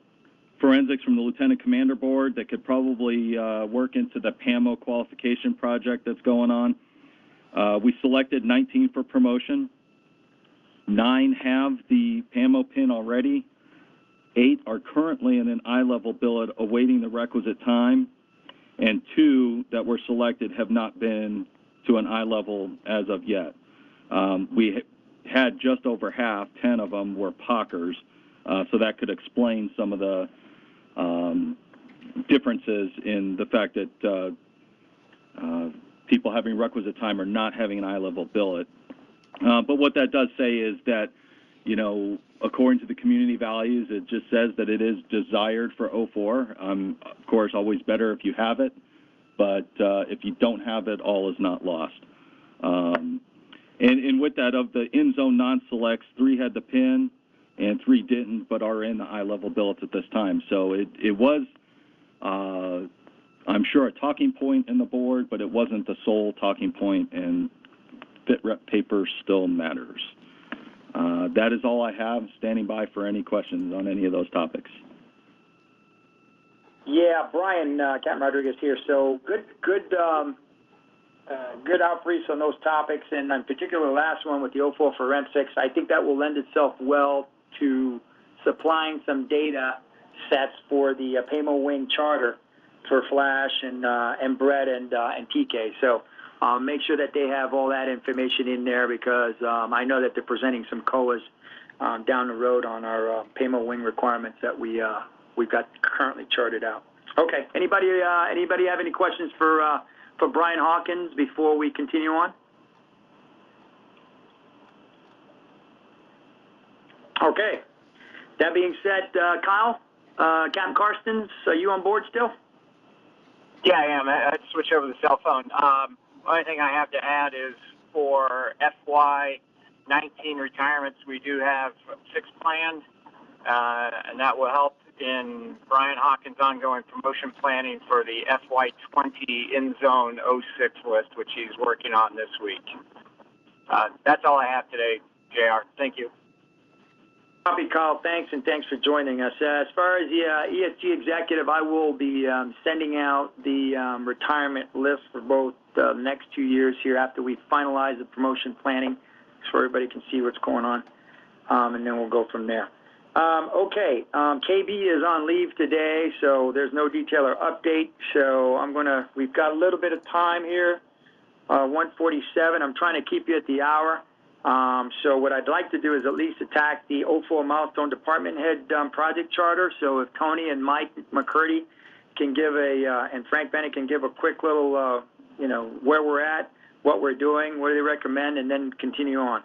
forensics from the Lieutenant Commander Board that could probably work into the PAMO qualification project that's going on. We selected 19 for promotion. 9 have the PAMO pin already. 8 are currently in an eye-level billet awaiting the requisite time, and 2 that were selected have not been to an eye level as of yet. We had just over half, 10 of them were Pockers. So that could explain some of the differences in the fact that people having requisite time are not having an eye-level billet. But what that does say is that, you know, according to the community values, it just says that it is desired for 04. Of course, always better if you have it, but if you don't have it, all is not lost. And with that, of the in-zone non-selects, 3 had the PIN and 3 didn't, but are in the eye-level billets at this time. So it was, I'm sure, a talking point in the board, but it wasn't the sole talking point, and fit rep paper still matters. That is all I have. Standing by for any questions on any of those topics. Yeah, Brian, Captain Rodriguez here. So good outbriefs on those topics, and in particular the last one with the 04 forensics. I think that will lend itself well to supplying some data sets for the PAMO wing charter for Flash and Brett and TK. So make sure that they have all that information in there, because I know that they're presenting some COAs down the road on our PAMO wing requirements that we've got currently charted out. Okay. Anybody have any questions for Brian Hawkins before we continue on? Okay. That being said, Kyle, Captain Karstens, are you on board still? Yeah, I am. I switched over to the cell phone. Only thing I have to add is for FY19 retirements, we do have 6 planned, and that will help in Brian Hawkins' ongoing promotion planning for the FY20 in-zone 06 list, which he's working on this week. That's all I have today, JR. Thank you. Copy, Kyle. Thanks, and thanks for joining us. As far as the ESG executive, I will be sending out the retirement list for both the next 2 years here after we finalize the promotion planning, so everybody can see what's going on, and then we'll go from there. Okay, KB is on leave today, so there's no detailer update. So we've got a little bit of time here, 1:47. I'm trying to keep you at the hour. So what I'd like to do is at least attack the 04 milestone department head project charter. So if Tony and Mike McCurdy can give and Frank Bennett can give a quick little, where we're at, what we're doing, what do they recommend, and then continue on.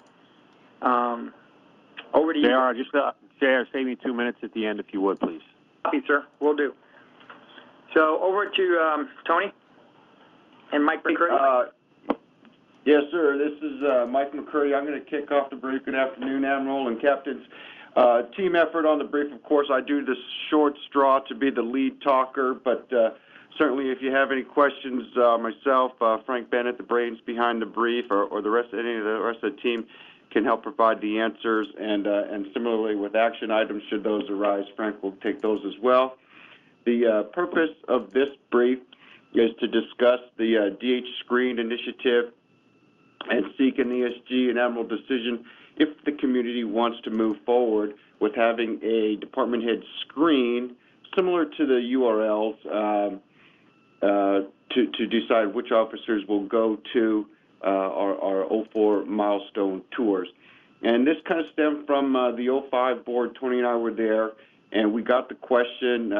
Over to you. JR, save me 2 minutes at the end if you would, please. Copy, sir. Will do. So over to Tony and Mike McCurdy. Yes, sir. This is Mike McCurdy. I'm going to kick off the brief. Good afternoon, Admiral and Captains. Team effort on the brief. Of course, I do this short straw to be the lead talker, but certainly if you have any questions, myself, Frank Bennett, the brains behind the brief, or any of the rest of the team can help provide the answers, and similarly with action items, should those arise, Frank will take those as well. The purpose of this brief is to discuss the DH Screen initiative and seek an ESG and Admiral decision if the community wants to move forward with having a department head screen similar to the URLs to decide which officers will go to our 04 milestone tours. And this kind of stemmed from the 05 board. Tony and I were there, and we got the question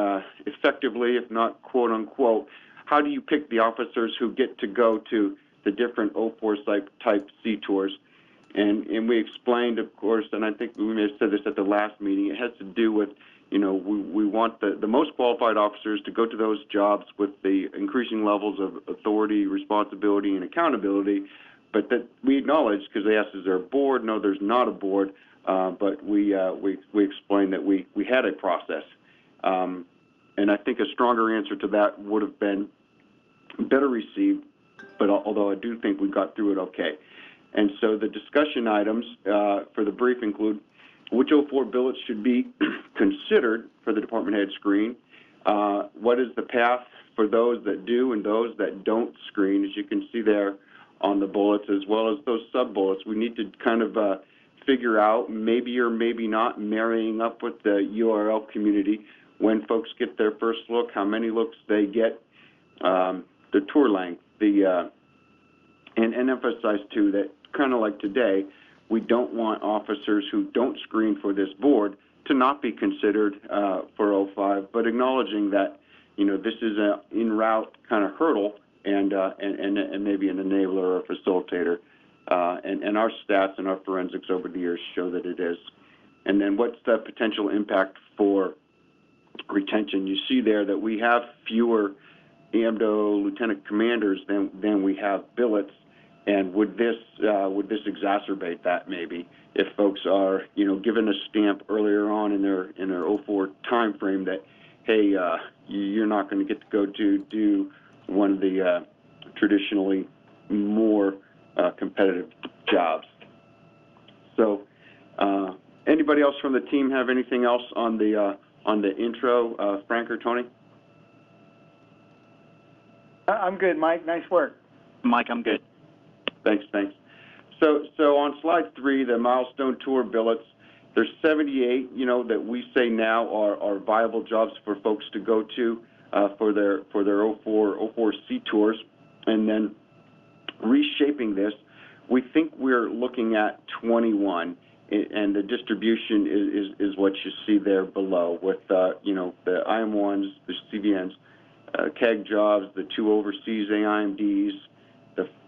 effectively, if not quote unquote, how do you pick the officers who get to go to the different 04 type C tours? And we explained, of course, and I think we may have said this at the last meeting, it has to do with, we want the most qualified officers to go to those jobs with the increasing levels of authority, responsibility, and accountability, but that we acknowledge, because they asked, is there a board? No, there's not a board, but we explained that we had a process. And I think a stronger answer to that would have been better received, but although I do think we got through it okay. And so the discussion items for the brief include which 04 billets should be considered for the department head screen, what is the path for those that do and those that don't screen, as you can see there on the bullets, as well as those sub-bullets. We need to kind of figure out, maybe or maybe not, marrying up with the URL community, when folks get their first look, how many looks they get, the tour length, and emphasize, too, that kind of like today, we don't want officers who don't screen for this board to not be considered for 05, but acknowledging that, this is an en route kind of hurdle and maybe an enabler or a facilitator. And our stats and our forensics over the years show that it is. And then what's the potential impact for retention? You see there that we have fewer AMDO lieutenant commanders than we have billets. And would this exacerbate that maybe if folks are given a stamp earlier on in their 04 time frame that, hey, you're not going to get to go do one of the traditionally more competitive jobs. So anybody else from the team have anything else on the intro, Frank or Tony? I'm good, Mike. Nice work. Mike, I'm good. Thanks. So on slide 3, the milestone tour billets, there's 78, that we say now are viable jobs for folks to go to for their 04 C tours. And then reshaping this, we think we're looking at 21, and the distribution is what you see there below with the IM1s, the CVNs, CAG jobs, the 2 overseas AIMDs,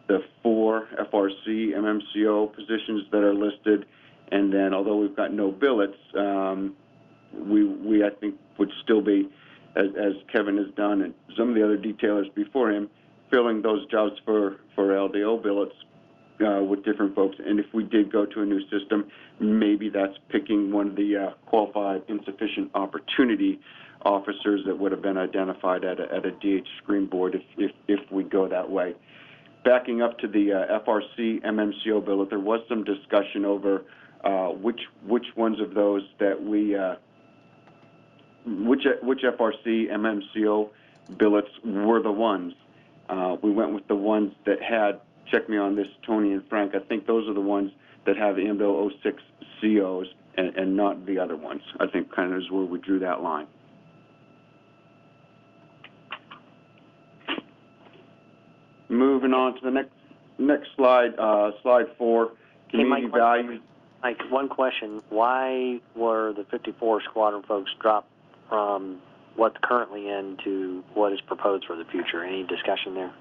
the 4 FRC MMCO positions that are listed, and then although we've got no billets, we I think would still be, as Kevin has done and some of the other detailers before him, filling those jobs for LDO billets with different folks. And if we did go to a new system, maybe that's picking one of the qualified insufficient opportunity officers that would have been identified at a DH screen board if we go that way. Backing up to the FRC MMCO billet, there was some discussion over which ones of those that we which FRC MMCO billets were the ones. We went with the ones that had, check me on this, Tony and Frank, I think those are the ones that have AMDO 06 COs and not the other ones. I think kind of is where we drew that line. Moving on to the next slide, slide 4, community values. Mike, one question. Why were the 54 squadron folks dropped from what's currently in to what is proposed for the future? Any discussion there?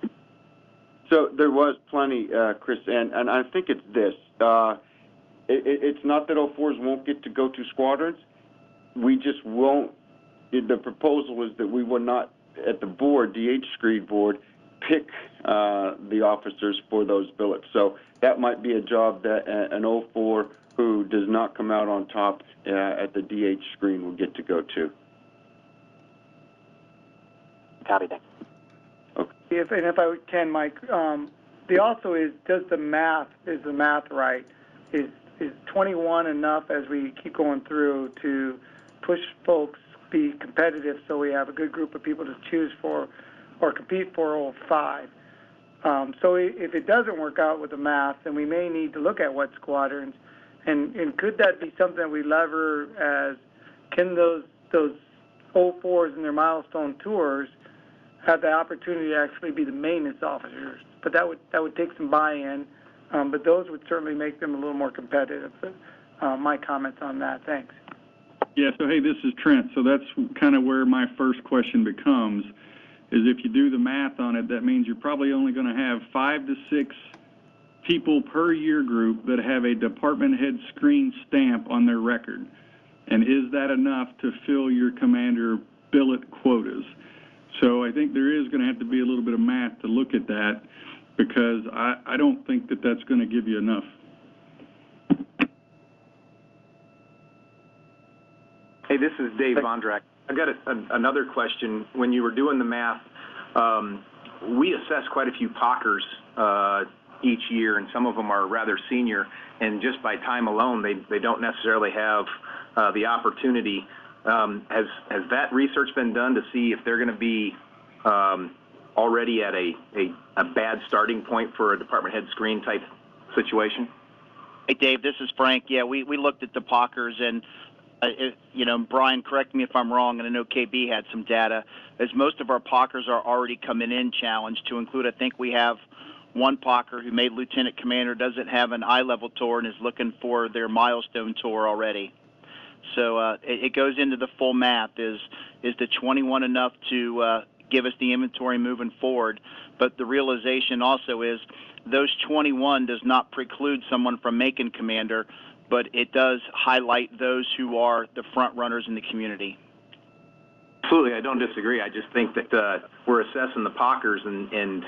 So there was plenty, Chris, and I think it's this. It's not that 04s won't get to go to squadrons. We just won't. The proposal is that we will not, at the board, DH screen board, pick the officers for those billets. So that might be a job that an 04 who does not come out on top at the DH screen will get to go to. Copy that. Okay. If I can, Mike, the also is the math right? Is 21 enough as we keep going through to push folks be competitive so we have a good group of people to choose for or compete for 05. So if it doesn't work out with the math, then we may need to look at what squadrons, and could that be something that we lever as, can those 04s in their milestone tours have the opportunity to actually be the maintenance officers? But that would take some buy-in, but those would certainly make them a little more competitive. My comments on that. Thanks. Yeah, so hey, this is Trent. So that's kind of where my first question becomes, is if you do the math on it, that means you're probably only going to have 5 to 6 people per year group that have a department head screen stamp on their record. And is that enough to fill your commander billet quotas? So I think there is going to have to be a little bit of math to look at that, because I don't think that that's going to give you enough. Hey, this is Dave Vondrak. I've got another question. When you were doing the math, we assess quite a few POCers each year, and some of them are rather senior, and just by time alone, they don't necessarily have the opportunity. Has that research been done to see if they're going to be already at a bad starting point for a department head screen type situation? Hey, Dave, this is Frank. Yeah, we looked at the POCers, and Brian, correct me if I'm wrong, and I know KB had some data, as most of our POCers are already coming in challenged, to include, I think we have one Parker who made lieutenant commander doesn't have an eye-level tour and is looking for their milestone tour already. So it goes into the full math. Is the 21 enough to give us the inventory moving forward? But the realization also is those 21 does not preclude someone from making commander, but it does highlight those who are the front runners in the community. Absolutely, I don't disagree. I just think that we're assessing the Parkers, and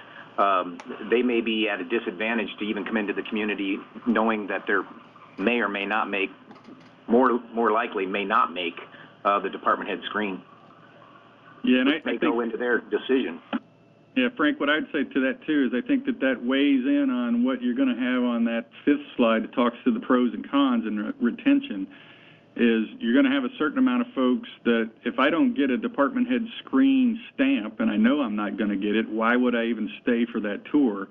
they may be at a disadvantage to even come into the community, knowing that they may or may not make, more likely may not make the department head screen. Yeah, and I may think go into their decision. Yeah, Frank, what I'd say to that too is I think that weighs in on what you're going to have on that fifth slide that talks to the pros and cons and retention. Is you're going to have a certain amount of folks that if I don't get a department head screen stamp, and I know I'm not going to get it, why would I even stay for that tour?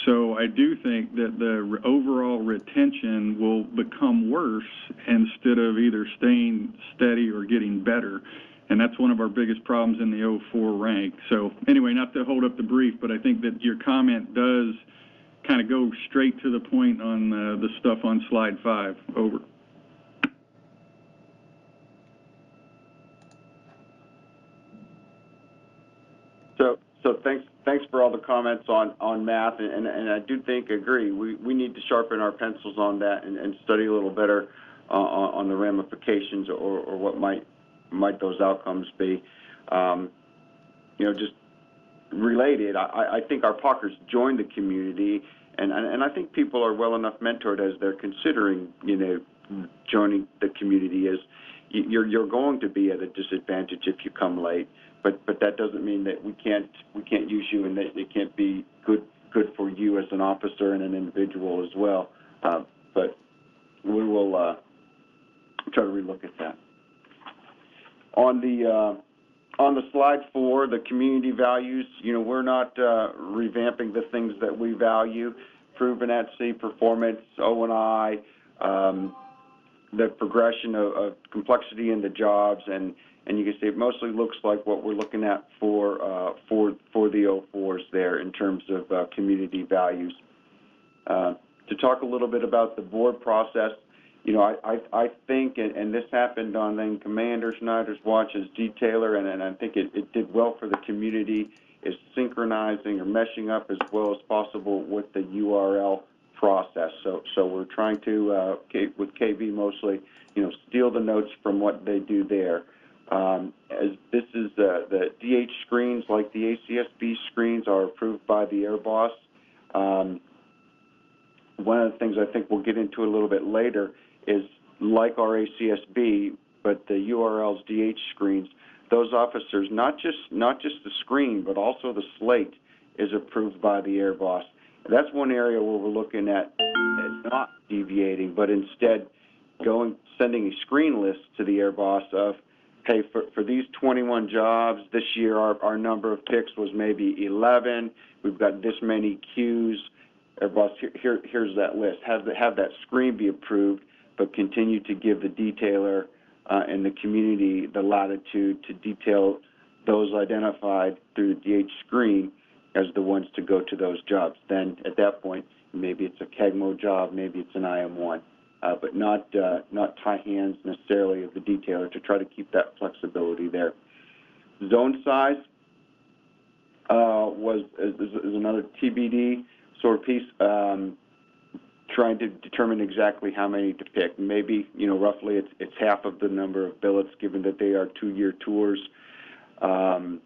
So I do think that the overall retention will become worse instead of either staying steady or getting better. And that's one of our biggest problems in the 04 rank. So anyway, not to hold up the brief, but I think that your comment does kind of go straight to the point on the stuff on slide 5. Over. So thanks for all the comments on math, and I do agree. We need to sharpen our pencils on that and study a little better on the ramifications or what might those outcomes be. Just related, I think our Parkers joined the community, and I think people are well enough mentored as they're considering, joining the community. Is you're going to be at a disadvantage if you come late, but that doesn't mean that we can't use you and that it can't be good for you as an officer and an individual as well. But we will try to relook at that. On the slide 4, the community values, we're not revamping the things that we value: proven at sea performance, O&I, the progression of complexity in the jobs, and you can see it mostly looks like what we're looking at for the 04s there in terms of community values. To talk a little bit about the board process, I think, and this happened on Commander Schneider's watch as detailer, and I think it did well for the community, is synchronizing or meshing up as well as possible with the URL process. So we're trying to, with KV mostly, steal the notes from what they do there. As this is the DH screens, like the ACSB screens, are approved by the Air Boss. One of the things I think we'll get into a little bit later is, like our ACSB, but the URL's DH screens, those officers, not just the screen, but also the slate is approved by the Air Boss. That's one area where we're looking at not deviating, but instead sending a screen list to the Air Boss of, hey, for these 21 jobs this year, our number of picks was maybe 11. We've got this many queues. Air Boss, here's that list. Have that screen be approved, but continue to give the detailer and the community the latitude to detail those identified through the DH screen as the ones to go to those jobs. Then at that point, maybe it's a CAGMO job, maybe it's an IM1, but not tie hands necessarily of the detailer, to try to keep that flexibility there. Zone size is another TBD sort of piece. Trying to determine exactly how many to pick. Maybe, roughly it's half of the number of billets, given that they are 2-year tours. And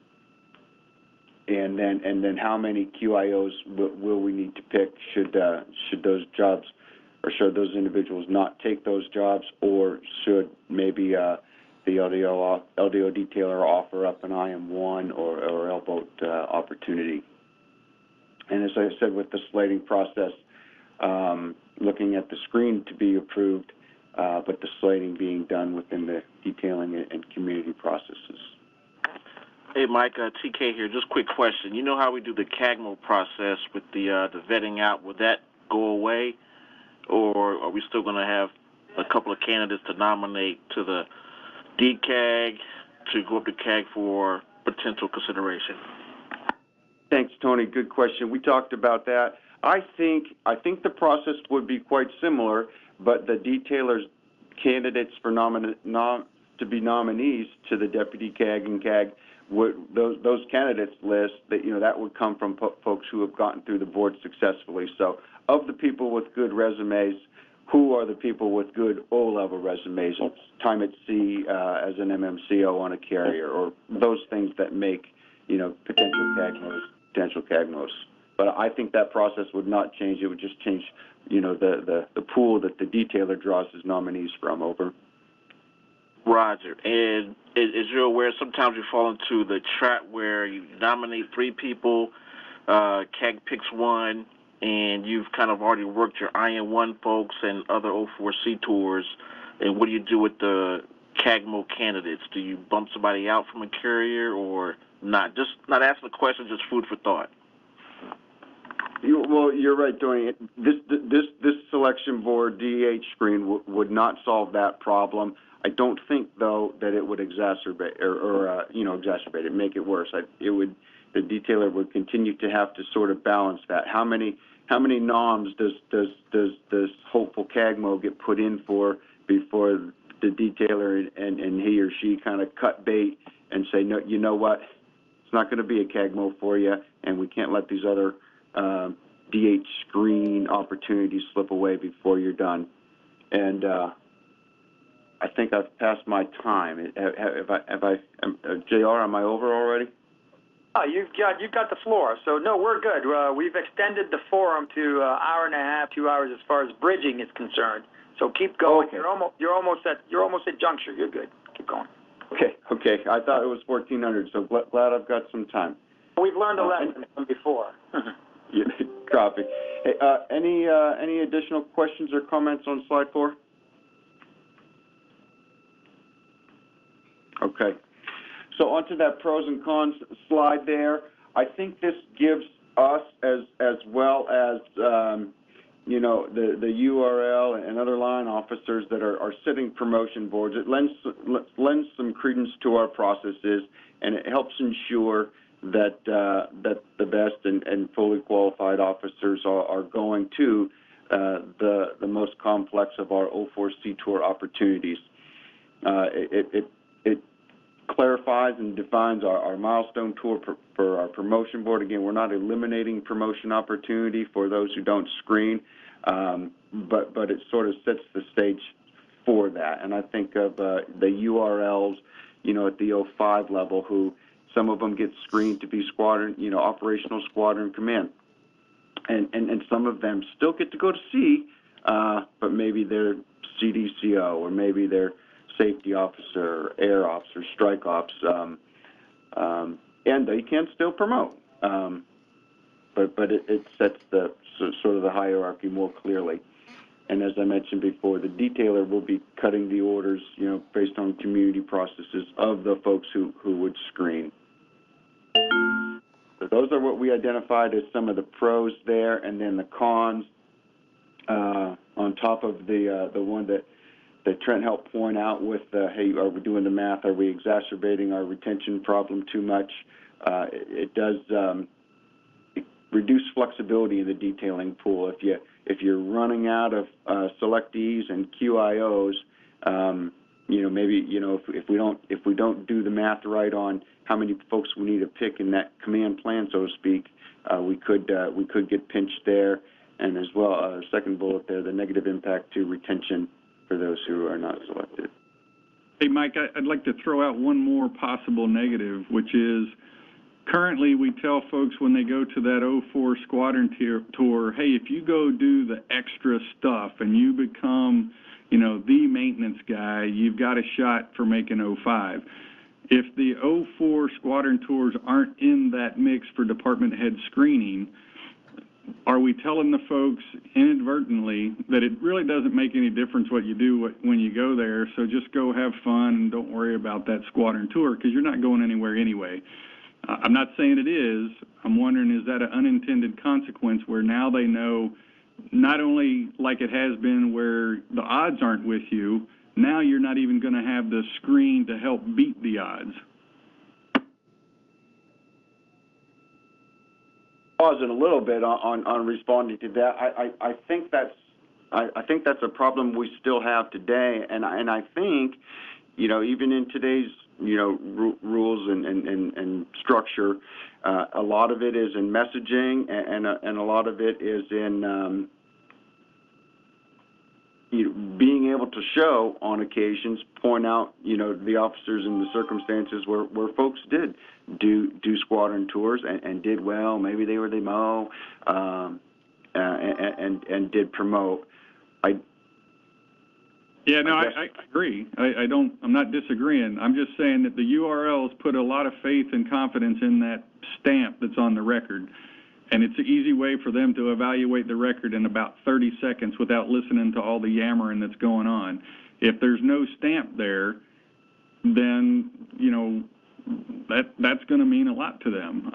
then how many QIOs will we need to pick should those jobs, or should those individuals not take those jobs, or should maybe the LDO detailer offer up an IM1 or L-boat opportunity. And as I said, with the slating process, looking at the screen to be approved, but the slating being done within the detailing and community processes. Hey, Mike, TK here. Just quick question. You know how we do the CAGMO process with the vetting out? Would that go away, or are we still going to have a couple of candidates to nominate to the DCAG to go up to CAG for potential consideration? Thanks, Tony. Good question. We talked about that. I think the process would be quite similar, but the detailers, candidates for to be nominees to the deputy CAG and CAG, those candidates list that that would come from folks who have gotten through the board successfully. So, of the people with good resumes, who are the people with good O-level resumes, time at sea as an MMCO on a carrier, or those things that make potential CAGMOs. But I think that process would not change. It would just change, the pool that the detailer draws his nominees from. Over. Roger. And as you're aware, sometimes you fall into the trap where you nominate 3 people, CAG picks 1, and you've kind of already worked your IN1 folks and other 04C tours. And what do you do with the CAGMO candidates? Do you bump somebody out from a carrier or not? Just not asking the question, just food for thought. Well, you're right, Tony. This selection board DH screen would not solve that problem. I don't think, though, that it would exacerbate or exacerbate it, make it worse. The detailer would continue to have to sort of balance that. How many noms does hopeful CAGMO get put in for before the detailer and he or she kind of cut bait and say, no, you know what, it's not going to be a CAGMO for you, and we can't let these other DH screen opportunities slip away before you're done. And I think I've passed my time. JR, am I over already? Oh, you've got the floor. So no, we're good. We've extended the forum to hour and a half, 2 hours as far as bridging is concerned. So keep going. Okay. You're almost at juncture. You're good. Keep going. Okay. I thought it was 1400, so glad I've got some time. We've learned a lesson from before. Yeah, copy. Hey, any additional questions or comments on slide 4? Okay. So onto that pros and cons slide there. I think this gives us, as well as the URL and other line officers that are sitting promotion boards, it lends some credence to our processes, and it helps ensure that the best and fully qualified officers are going to the most complex of our 04C tour opportunities. It clarifies and defines our milestone tour for our promotion board. Again, we're not eliminating promotion opportunity for those who don't screen, but it sort of sets the stage for that. And I think of the URLs, at the 05 level, who some of them get screened to be squadron, operational squadron command, and some of them still get to go to sea, but maybe they're CDCO or maybe they're safety officer, or air ops, or strike ops, and they can still promote. But it sets the sort of the hierarchy more clearly. And as I mentioned before, the detailer will be cutting the orders, based on community processes of the folks who would screen. So those are what we identified as some of the pros there, and then the cons on top of the one that Trent helped point out with, hey, are we doing the math? Are we exacerbating our retention problem too much? It does reduce flexibility in the detailing pool. If you're running out of selectees and QIOs, maybe if we don't do the math right on how many folks we need to pick in that command plan, so to speak, we could get pinched there. And as well, second bullet there, the negative impact to retention for those who are not selected. Hey, Mike, I'd like to throw out one more possible negative, which is currently we tell folks when they go to that 04 squadron tour, hey, if you go do the extra stuff and you become, the maintenance guy, you've got a shot for making 05. If the 04 squadron tours aren't in that mix for department head screening, are we telling the folks inadvertently that it really doesn't make any difference what you do when you go there, so just go have fun and don't worry about that squadron tour because you're not going anywhere anyway? I'm not saying it is. I'm wondering, is that an unintended consequence where now they know, not only like it has been where the odds aren't with you, now you're not even going to have the screen to help beat the odds? pausing a little bit on responding to that. I think that's a problem we still have today, and I think, even in today's rules and structure, a lot of it is in messaging, and a lot of it is in being able to show on occasions, point out the officers and the circumstances where folks did do squadron tours and did well. Maybe they were the MO and did promote. I agree. I'm not disagreeing. I'm just saying that the URLs put a lot of faith and confidence in that stamp that's on the record. And it's an easy way for them to evaluate the record in about 30 seconds without listening to all the yammering that's going on. If there's no stamp there, then, that's going to mean a lot to them.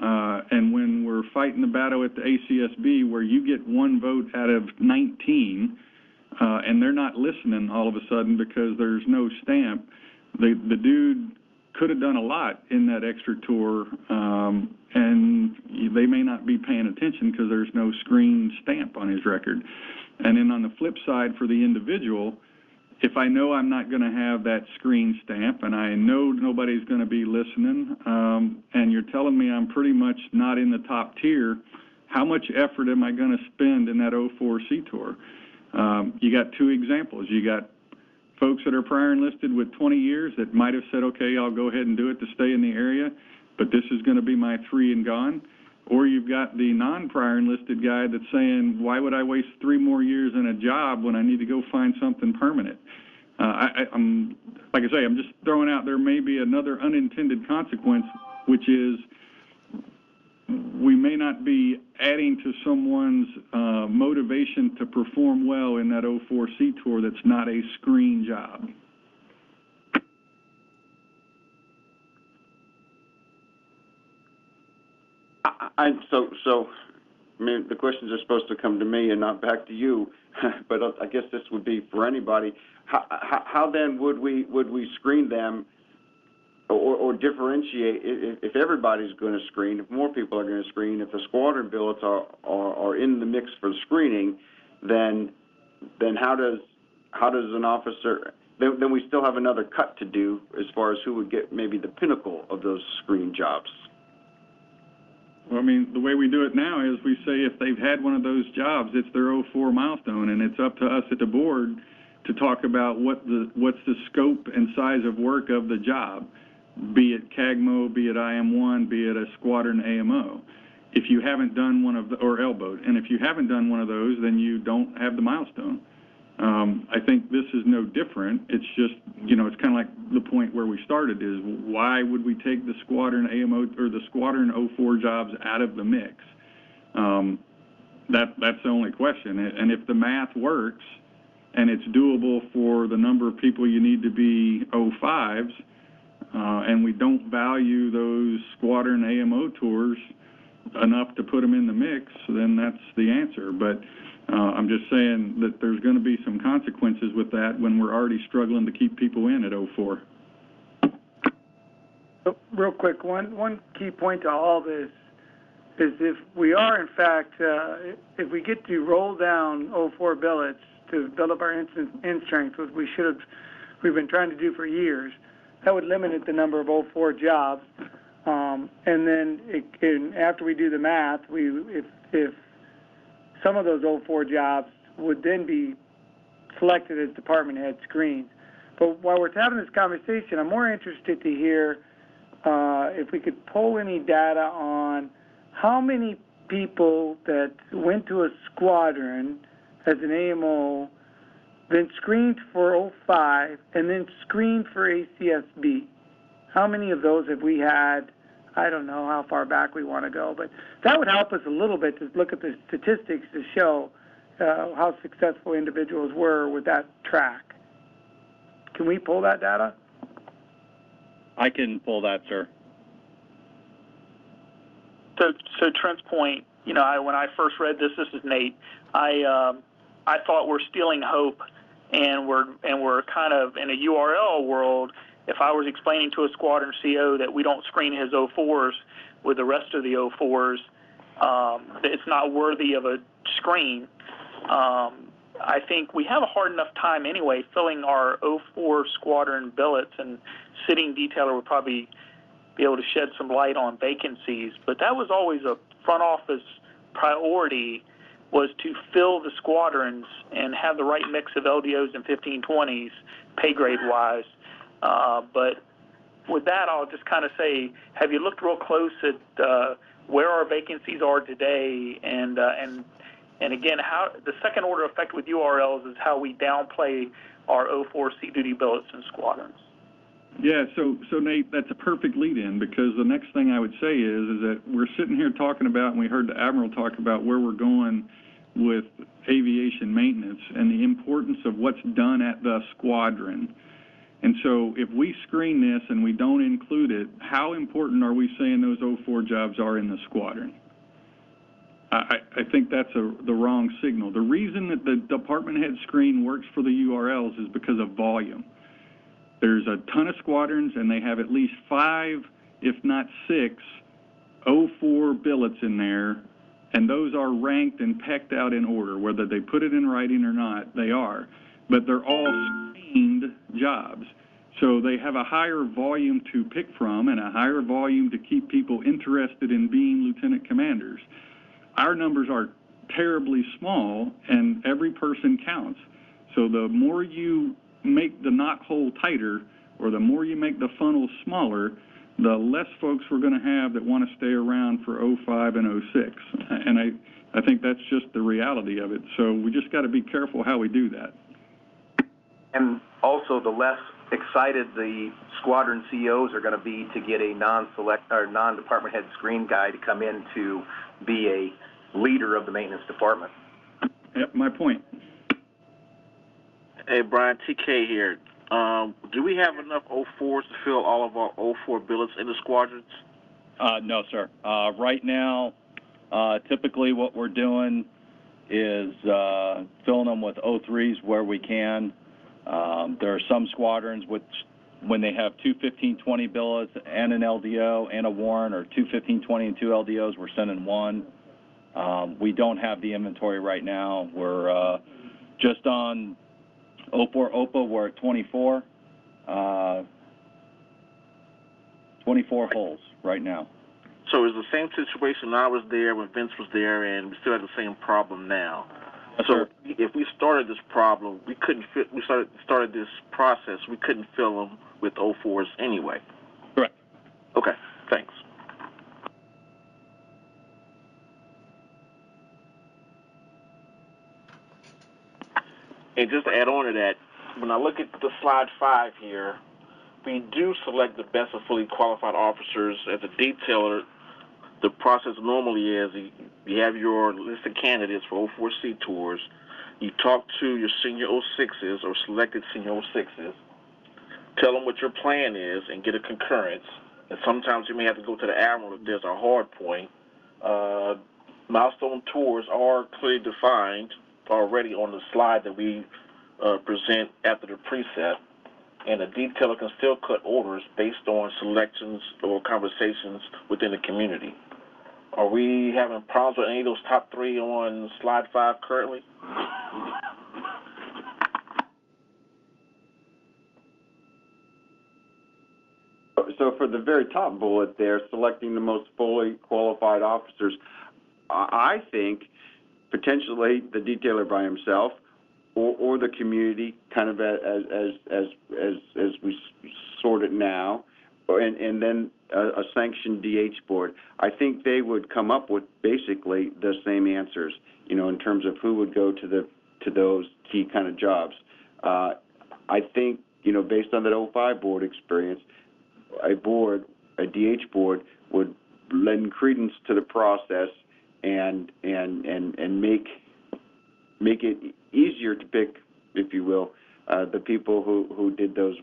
And when we're fighting the battle at the ACSB where you get one vote out of 19, and they're not listening all of a sudden because there's no stamp, the dude could have done a lot in that extra tour, and they may not be paying attention because there's no screen stamp on his record. And then on the flip side, for the individual, if I know I'm not going to have that screen stamp and I know nobody's going to be listening, and you're telling me I'm pretty much not in the top tier, how much effort am I going to spend in that 04C tour? You got two examples. You got folks that are prior enlisted with 20 years that might have said, okay, I'll go ahead and do it to stay in the area, but this is going to be my 3 and gone. Or you've got the non-prior enlisted guy that's saying, why would I waste 3 more years in a job when I need to go find something permanent? I'm like I say, I'm just throwing out there may be another unintended consequence, which is we may not be adding to someone's motivation to perform well in that 04C tour that's not a screen job. So, I mean, the questions are supposed to come to me and not back to you, but I guess this would be for anybody. How then would we screen them or differentiate if everybody's going to screen, if more people are going to screen, if the squadron billets are in the mix for screening, then how does an officer, then we still have another cut to do as far as who would get maybe the pinnacle of those screen jobs. Well, I mean, the way we do it now is we say if they've had one of those jobs, it's their 04 milestone, and it's up to us at the board to talk about what's the scope and size of work of the job, be it CAGMO, be it IM1, be it a squadron AMO. If you haven't done one of the, or L-boat, and if you haven't done one of those, then you don't have the milestone. I think this is no different. It's just, it's kind of like the point where we started is why would we take the squadron AMO or the squadron 04 jobs out of the mix? That's the only question. And if the math works and it's doable for the number of people you need to be 05s, and we don't value those squadron AMO tours enough to put them in the mix, then that's the answer. But I'm just saying that there's going to be some consequences with that when we're already struggling to keep people in at 04. Real quick, one key point to all this is if we are, in fact, if we get to roll down 04 billets to build up our end strength, which we've been trying to do for years, that would limit the number of 04 jobs. And then after we do the math, if some of those 04 jobs would then be selected as department head screens. But while we're having this conversation, I'm more interested to hear if we could pull any data on how many people that went to a squadron as an AMO, then screened for 05, and then screened for ACSB. How many of those have we had? I don't know how far back we want to go, but that would help us a little bit to look at the statistics to show how successful individuals were with that track. Can we pull that data? I can pull that, sir. So Trent's point, when I first read this is Nate, I thought we're stealing hope, and we're kind of in a URL world. If I was explaining to a squadron CO that we don't screen his 04s with the rest of the 04s, it's not worthy of a screen. I think we have a hard enough time anyway filling our 04 squadron billets, and sitting detailer would probably be able to shed some light on vacancies. But that was always a front office priority, was to fill the squadrons and have the right mix of LDOs and 1520s pay grade wise. But with that, I'll just kind of say, have you looked real close at where our vacancies are today, and again, how the second order effect with URLs is how we downplay our 04 Sea Duty billets and squadrons. Yeah, so Nate, that's a perfect lead-in, because the next thing I would say is that we're sitting here talking about, and we heard the Admiral talk about where we're going with aviation maintenance and the importance of what's done at the squadron. And so if we screen this and we don't include it, how important are we saying those 04 jobs are in the squadron? I think that's the wrong signal. The reason that the department head screen works for the URLs is because of volume. There's a ton of squadrons, and they have at least 5, if not 6, 04 billets in there, and those are ranked and pecked out in order. Whether they put it in writing or not, they are. But they're all screened jobs. So they have a higher volume to pick from and a higher volume to keep people interested in being lieutenant commanders. Our numbers are terribly small, and every person counts. So the more you make the knot hole tighter, or the more you make the funnel smaller, the less folks we're going to have that want to stay around for 05 and 06. And I think that's just the reality of it. So we just got to be careful how we do that. And also, the less excited the squadron CEOs are going to be to get a non-select or non-department head screen guy to come in to be a leader of the maintenance department. Yep, my point. Hey, Brian, TK here. Do we have enough 04s to fill all of our 04 billets in the squadrons? No, sir. Right now, typically what we're doing is filling them with 03s where we can. There are some squadrons which, when they have 2 1520 billets and an LDO and a warrant, or 2 1520 and 2 LDOs, we're sending 1. We don't have the inventory right now. We're just on 04 OPA, we're at 24. 24 holes right now. So it's the same situation when I was there, when Vince was there, and we still have the same problem now. Yes, so sir. If we started this problem, we couldn't fit. We started this process. We couldn't fill them with 04s anyway. Correct. Okay. Thanks. And just to add on to that, when I look at the slide 5 here, we do select the best of fully qualified officers. As a detailer, the process normally is you have your list of candidates for 04C tours. You talk to your senior 06s or selected senior 06s, tell them what your plan is, and get a concurrence. And sometimes you may have to go to the Admiral if there's a hard point. Milestone tours are clearly defined already on the slide that we present after the preset, and a detailer can still cut orders based on selections or conversations within the community. Are we having problems with any of those top 3 on slide 5 currently? So for the very top bullet there, selecting the most fully qualified officers, I think potentially the detailer by himself, or the community, kind of as we sort it now, and then a sanctioned DH board. I think they would come up with basically the same answers, in terms of who would go to those key kind of jobs. I think, based on that 05 board experience, a DH board would lend credence to the process and make it easier to pick, if you will, the people who did those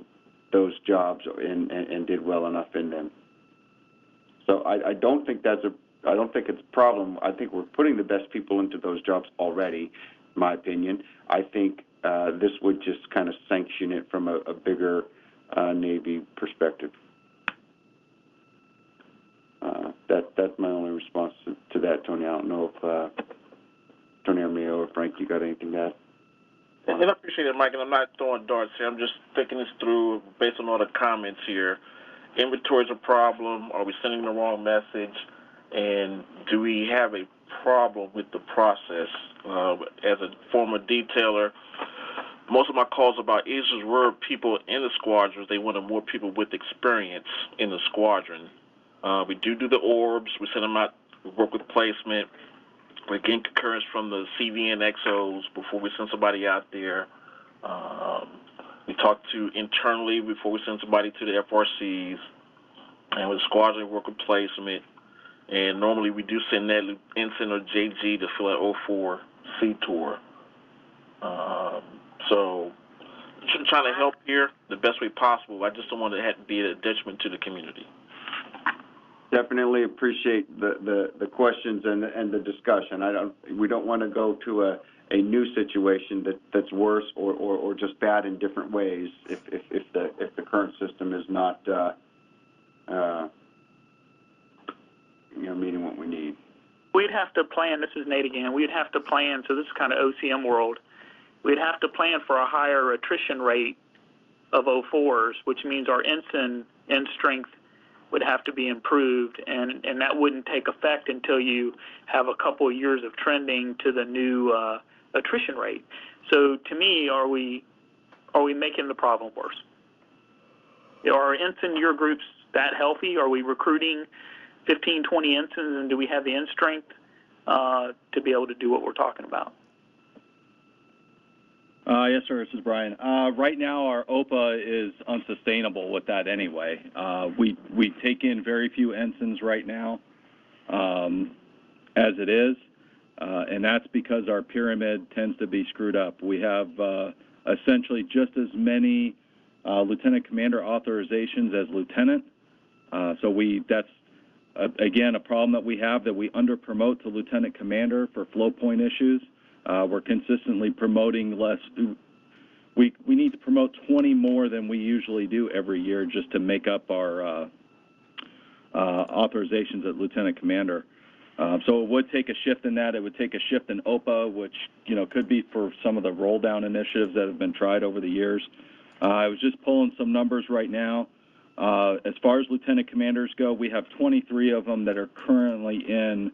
jobs and did well enough in them. So I don't think it's a problem. I think we're putting the best people into those jobs already, in my opinion. I think this would just kind of sanction it from a bigger Navy perspective. That's my only response to that, Tony. I don't know if Tony Armio or Frank, you got anything to add? And I appreciate it, Mike, and I'm not throwing darts here. I'm just thinking this through based on all the comments here. Inventory is a problem. Are we sending the wrong message? And do we have a problem with the process? As a former detailer, most of my calls about issues were people in the squadrons. They wanted more people with experience in the squadron. We do the orbs. We send them out. We work with placement. We get concurrence from the CVN XOs before we send somebody out there. We talk to internally before we send somebody to the FRCs. And with the squadron, we work with placement. And normally we do send that ensign or JG to fill out 04 C tour. So trying to help here the best way possible. I just don't want it to have to be a detriment to the community. Definitely appreciate the questions and the discussion. We don't want to go to a new situation that's worse or just bad in different ways if the current system is not meeting what we need. We'd have to plan. This is Nate again. We'd have to plan. So this is kind of OCM world. We'd have to plan for a higher attrition rate of 04s, which means our ensign end strength would have to be improved, and that wouldn't take effect until you have a couple of years of trending to the new attrition rate. So to me, are we making the problem worse? Are our ensign year groups that healthy? Are we recruiting 15, 20 ensigns, and do we have the end strength to be able to do what we're talking about? Yes, sir. This is Brian. Right now, our OPA is unsustainable with that anyway. We take in very few ensigns right now, as it is, and that's because our pyramid tends to be screwed up. We have essentially just as many lieutenant commander authorizations as lieutenant. That's again a problem that we have, that we under promote to lieutenant commander for flow point issues. We're consistently promoting less. We need to promote 20 more than we usually do every year just to make up our authorizations at lieutenant commander. So it would take a shift in that. It would take a shift in OPA, which could be for some of the roll down initiatives that have been tried over the years. I was just pulling some numbers right now. As far as lieutenant commanders go, we have 23 of them that are currently in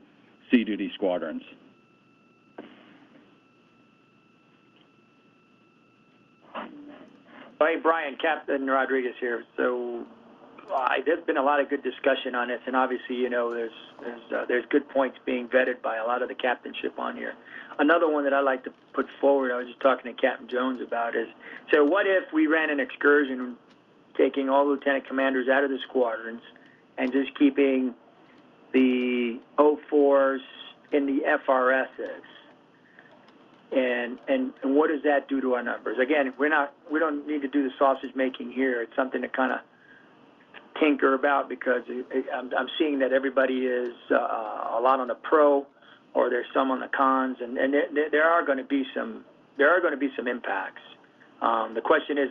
sea duty squadrons. Hey, Brian, Captain Rodriguez here. So there's been a lot of good discussion on this, and obviously, there's good points being vetted by a lot of the captainship on here. Another one that I like to put forward, I was just talking to Captain Jones about, is, so what if we ran an excursion taking all lieutenant commanders out of the squadrons and just keeping the 04s in the FRSs? And what does that do to our numbers? Again, we don't need to do the sausage making here. It's something to kind of tinker about, because I'm seeing that everybody is a lot on the pro, or there's some on the cons, and there are going to be some impacts. The question is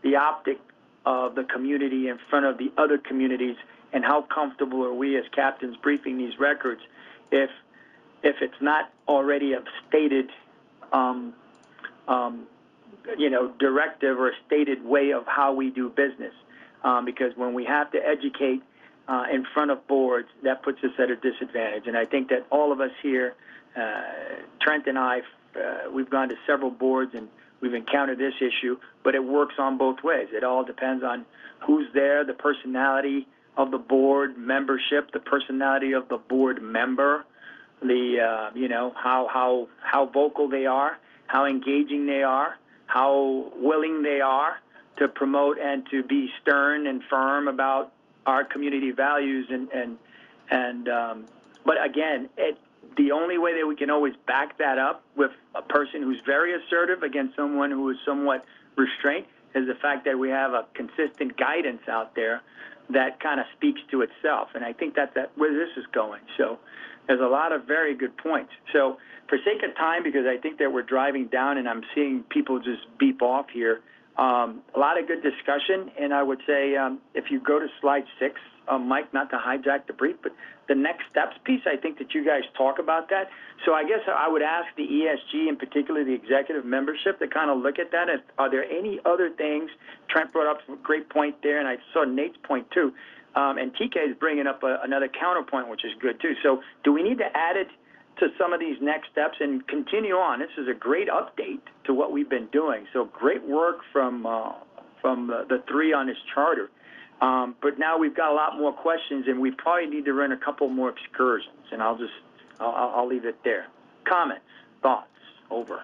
the optic of the community in front of the other communities, and how comfortable are we as captains briefing these records if it's not already a stated directive or a stated way of how we do business. Because when we have to educate in front of boards, that puts us at a disadvantage. And I think that all of us here, Trent and I, we've gone to several boards and we've encountered this issue, but it works on both ways. It all depends on who's there, the personality of the board membership, the personality of the board member, how vocal they are, how engaging they are, how willing they are to promote and to be stern and firm about our community values. But again, the only way that we can always back that up with a person who's very assertive against someone who is somewhat restrained is the fact that we have a consistent guidance out there that kind of speaks to itself. And I think that's where this is going. So there's a lot of very good points. So for sake of time, because I think that we're driving down and I'm seeing people just beep off here, A lot of good discussion, and I would say if you go to slide 6, Mike, not to hijack the brief, but the next steps piece, I think that you guys talk about that. So I guess I would ask the ESG, and particularly the executive membership, to kind of look at that. Are there any other things? Trent brought up a great point there, and I saw Nate's point too. And TK is bringing up another counterpoint, which is good too. So do we need to add it to some of these next steps and continue on? This is a great update to what we've been doing. So great work from the three on this charter. But now we've got a lot more questions, and we probably need to run a couple more excursions. And I'll leave it there. Comments, thoughts, over.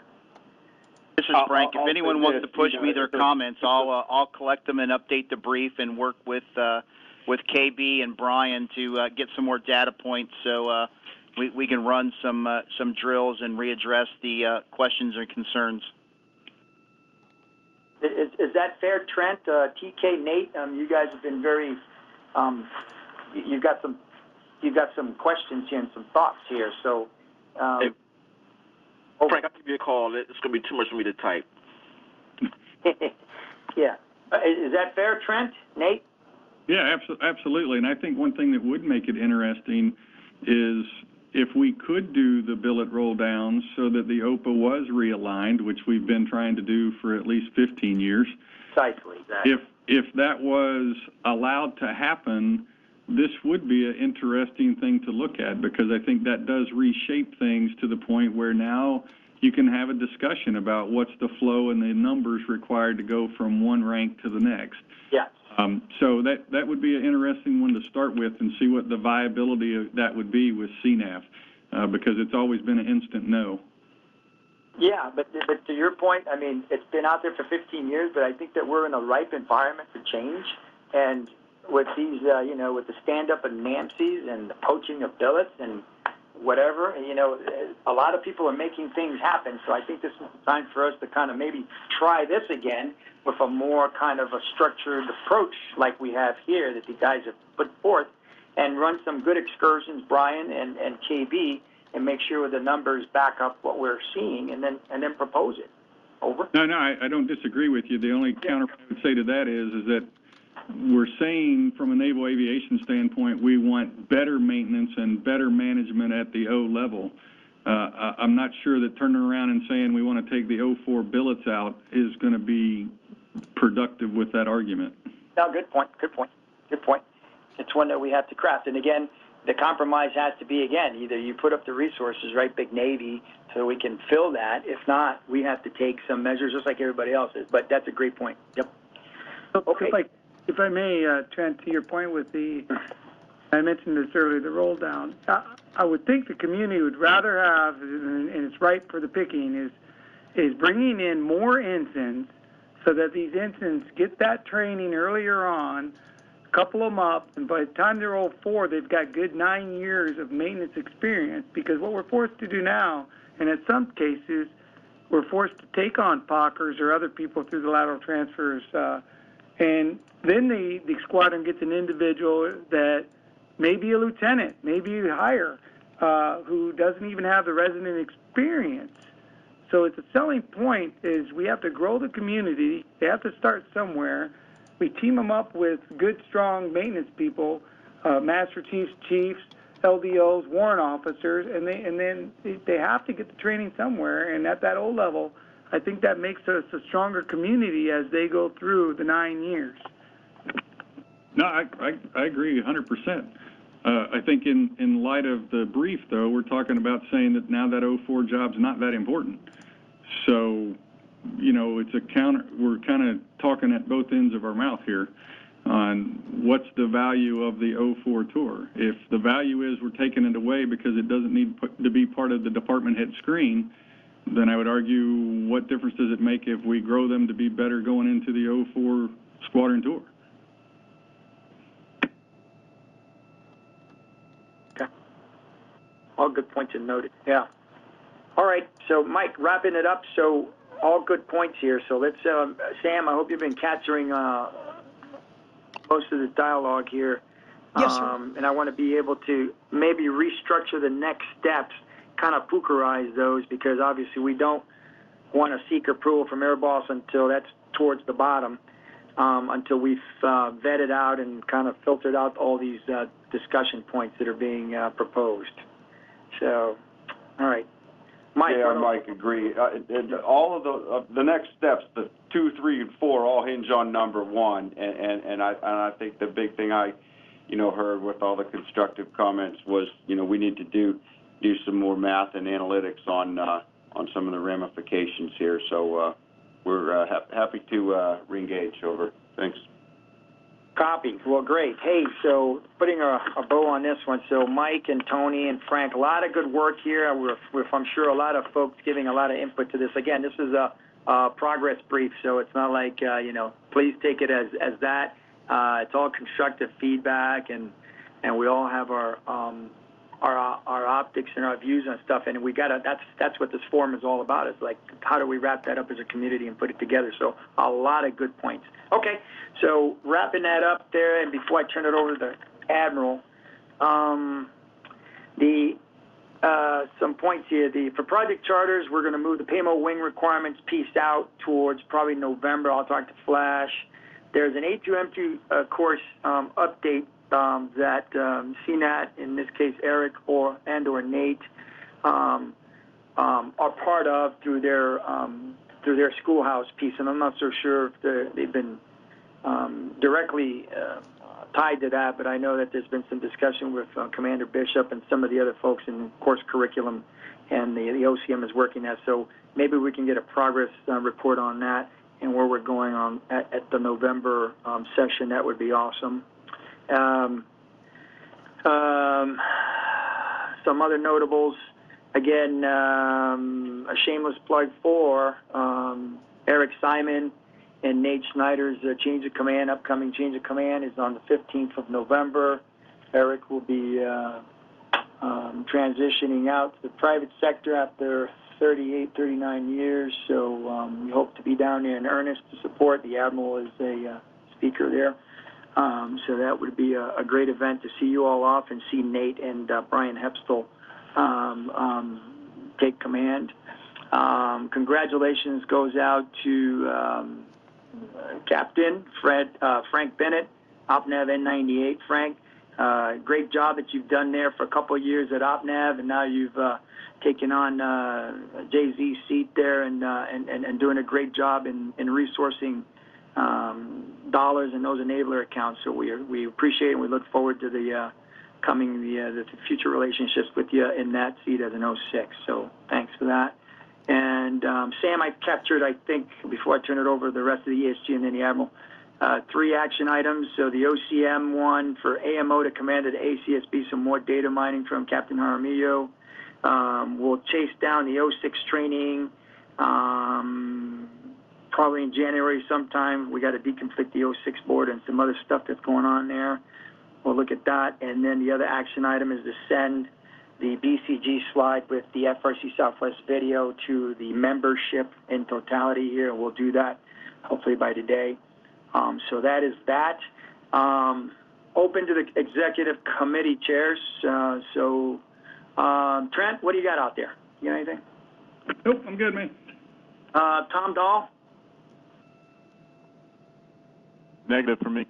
This is Frank. If anyone wants to push me their comments, I'll collect them and update the brief and work with KB and Brian to get some more data points so we can run some drills and readdress the questions and concerns. Is that fair, Trent? TK, Nate, you guys have been very. You've got some questions here and some thoughts here. So, hey, Frank, I'll give you a call. It's going to be too much for me to type. Yeah, is that fair, Trent? Nate? Yeah, absolutely. And I think one thing that would make it interesting is if we could do the billet roll downs so that the OPA was realigned, which we've been trying to do for at least 15 years. Precisely, exactly. If that was allowed to happen, this would be an interesting thing to look at, because I think that does reshape things to the point where now you can have a discussion about what's the flow and the numbers required to go from one rank to the next. Yes. So that would be an interesting one to start with and see what the viability of that would be with CNAF, because it's always been an instant no. Yeah, but to your point, I mean, it's been out there for 15 years, but I think that we're in a ripe environment for change. And with these, with the stand-up of NAMCs and the poaching of billets and whatever, a lot of people are making things happen. So I think this is the time for us to kind of maybe try this again with a more kind of a structured approach like we have here that the guys have put forth, and run some good excursions, Brian and KB, and make sure the numbers back up what we're seeing, and then propose it. Over. No, I don't disagree with you. The only counter I would say to that is that we're saying from a naval aviation standpoint we want better maintenance and better management at the O level. I'm not sure that turning around and saying we want to take the 04 billets out is going to be productive with that argument. No, good point. It's one that we have to craft. And again, the compromise has to be, again, either you put up the resources, right, big Navy, so we can fill that. If not, we have to take some measures just like everybody else is. But that's a great point. Yep. Okay. If I may, Trent, to your point with I mentioned this earlier, the roll down. I would think the community would rather have, and it's ripe for the picking, is bringing in more ensigns so that these ensigns get that training earlier on, couple them up, and by the time they're 04, they've got good 9 years of maintenance experience. Because what we're forced to do now, and in some cases, we're forced to take on Packers or other people through the lateral transfers, and then the squadron gets an individual that may be a lieutenant, maybe higher, who doesn't even have the resident experience. So it's a selling point is we have to grow the community. They have to start somewhere. We team them up with good, strong maintenance people, master chiefs, LDOs, warrant officers, and then they have to get the training somewhere. And at that O level, I think that makes us a stronger community as they go through the 9 years. No, I agree 100%. I think in light of the brief, though, we're talking about saying that now that 04 job's not that important. So, it's a counter. We're kind of talking at both ends of our mouth here on what's the value of the 04 tour. If the value is we're taking it away because it doesn't need to be part of the department head screen, then I would argue what difference does it make if we grow them to be better going into the 04 squadron tour? Okay. All good points and noted. Yeah. All right. So, Mike, wrapping it up. So, all good points here. So let's, Sam, I hope you've been capturing most of the dialogue here. Yes, sir. And I want to be able to maybe restructure the next steps, kind of pookerize those, because obviously we don't want to seek approval from Air Boss until that's towards the bottom until we've vetted out and kind of filtered out all these discussion points that are being proposed. So, all right. Mike, yeah, Mike, agree. All of the next steps, the 2, 3, and 4, all hinge on number 1, and I think the big thing I, heard with all the constructive comments was, we need to do some more math and analytics on some of the ramifications here. So we're happy to reengage. Over. Thanks. Copy. Well, great. Hey, so putting a bow on this one. So Mike and Tony and Frank, a lot of good work here. I'm sure a lot of folks giving a lot of input to this. Again, this is a progress brief, so it's not like, please take it as that. It's all constructive feedback, and we all have our optics and our views on stuff, and that's what this forum is all about. It's like, how do we wrap that up as a community and put it together? So a lot of good points. Okay, so wrapping that up there, and before I turn it over to the Admiral, some points here. For project charters, we're going to move the PAMO wing requirements piece out towards probably November. I'll talk to Flash. There's an A2M2 course update that CNAT, in this case Eric or Nate, are part of through their schoolhouse piece, and I'm not so sure if they've been directly tied to that, but I know that there's been some discussion with Commander Bishop and some of the other folks in course curriculum, and the OCM is working that. So maybe we can get a progress report on that and where we're going on at the November session. That would be awesome. Some other notables. Again, a shameless plug for Eric Simon and Nate Schneider's change of command. Upcoming change of command is on the 15th of November. Eric will be transitioning out to the private sector after 38, 39 years, so we hope to be down there in earnest to support. The Admiral is a speaker there. So that would be a great event to see you all off and see Nate and Brian Hepstel take command. Congratulations goes out to Captain Frank Bennett, OpNav N98. Frank, great job that you've done there for a couple of years at OpNav, and now you've taken on JZ's seat there and doing a great job in resourcing dollars in those enabler accounts. So we appreciate it, and we look forward to the future relationships with you in that seat as an 06. So thanks for that. And Sam, I captured, I think, before I turn it over, the rest of the ESG and then the Admiral, 3 action items. So the OCM one for AMO to command at ACSB, some more data mining from Captain Jaramillo. We'll chase down the 06 training, probably in January sometime. We got to deconflict the 06 board and some other stuff that's going on there. We'll look at that. And then the other action item is to send the BCG slide with the FRC Southwest video to the membership in totality here. We'll do that hopefully by today. So that is that. Open to the executive committee chairs. Trent, what do you got out there? You got anything? Nope, I'm good, man. Tom Dahl? Negative for me.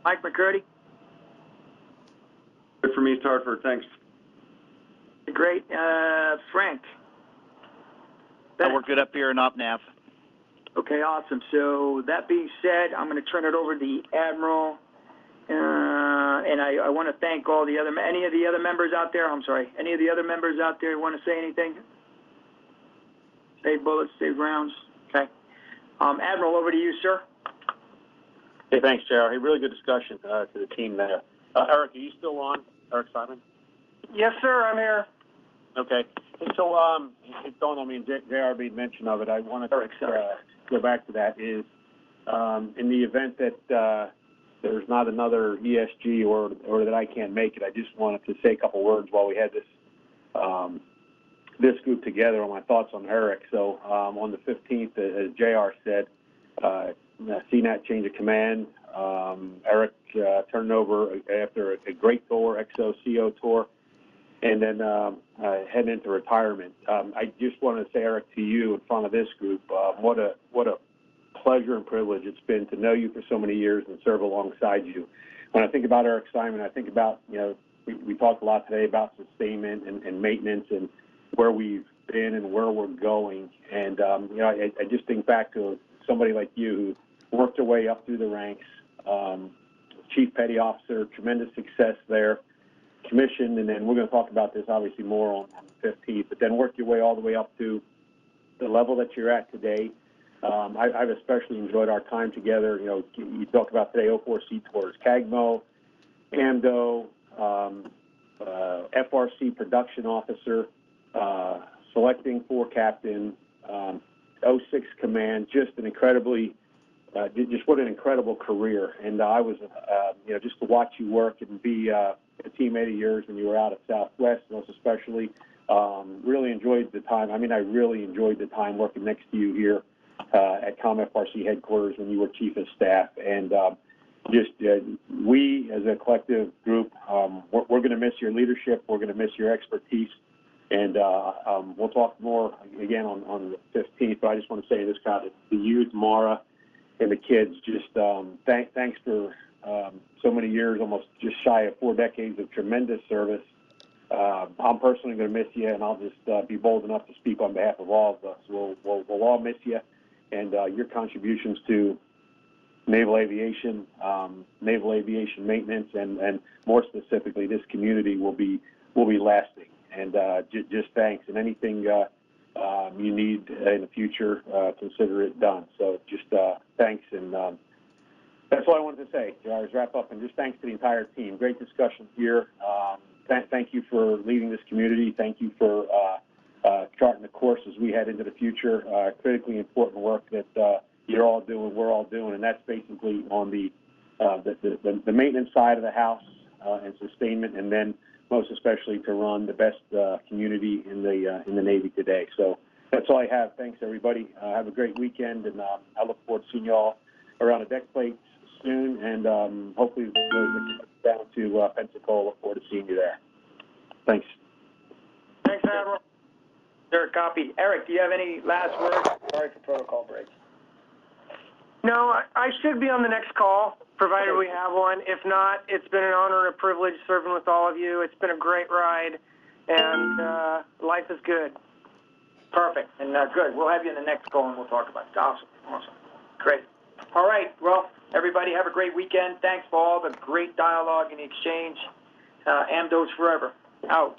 Mike McCurdy? Good for me, Hartford. Thanks. Great. Frank? We're good up here in OpNav. Okay, awesome. So that being said, I'm going to turn it over to the Admiral. And I want to thank any of the other members out there. I'm sorry. Any of the other members out there want to say anything? Save bullets, save rounds. Okay. Admiral, over to you, sir. Hey, thanks, JR. Hey, really good discussion to the team there. Eric, are you still on? Eric Simon? Yes, sir, I'm here. Okay. And so it dawned on me, and JR made mention of it. I wanted to go back to that. Is in the event that there's not another ESG or that I can't make it, I just wanted to say a couple words while we had this group together on my thoughts on Eric. So on the 15th, as JR said, CNAT change of command. Eric turned over after a great tour, XO-CO tour, and then heading into retirement. I just wanted to say, Eric, to you in front of this group, what a pleasure and privilege it's been to know you for so many years and serve alongside you. When I think about Eric Simon, I think about, we talked a lot today about sustainment and maintenance and where we've been and where we're going. And, I just think back to somebody like you who worked your way up through the ranks, Chief Petty Officer, tremendous success there, commissioned, and then we're going to talk about this obviously more on the 15th, but then work your way all the way up to the level that you're at today. I've especially enjoyed our time together. You talk about today 04C tours, CAGMO, AMDO, FRC production officer, selecting 4 captain, 06 command, just an incredibly, just what an incredible career. And I was, just to watch you work and be a teammate of yours when you were out at Southwest, most especially, really enjoyed the time. I mean, I really enjoyed the time working next to you here at ComFRC headquarters when you were chief of staff. And we as a collective group, we're going to miss your leadership. We're going to miss your expertise. And we'll talk more again on the 15th. But I just want to say this, God, the youth, Mara, and the kids, just thanks for so many years, almost just shy of 4 decades of tremendous service. I'm personally going to miss you, and I'll just be bold enough to speak on behalf of all of us. We'll all miss you, and your contributions to naval aviation maintenance, and more specifically, this community will be lasting. And just thanks, and anything you need in the future, consider it done. So just thanks, and that's all I wanted to say. Just wrap up, and just thanks to the entire team. Great discussion here. Thank you for leading this community. Thank you for charting the course as we head into the future. Critically important work that you're all doing, we're all doing, and that's basically on the maintenance side of the house and sustainment, and then most especially to run the best community in the Navy today. So that's all I have. Thanks, everybody. Have a great weekend, and I look forward to seeing you all around the deck plates soon, and hopefully down to Pensacola. Look forward to seeing you there. Thanks. Thanks, Admiral. Sir, copy. Eric, do you have any last words? Sorry for protocol breaks. No, I should be on the next call, provided we have one. If not, it's been an honor and a privilege serving with all of you. It's been a great ride, and life is good. Perfect, and good. We'll have you in the next call, and we'll talk about it. Awesome. Great. All right, well, everybody have a great weekend. Thanks for all the great dialogue and the exchange. AMDO's forever. Out.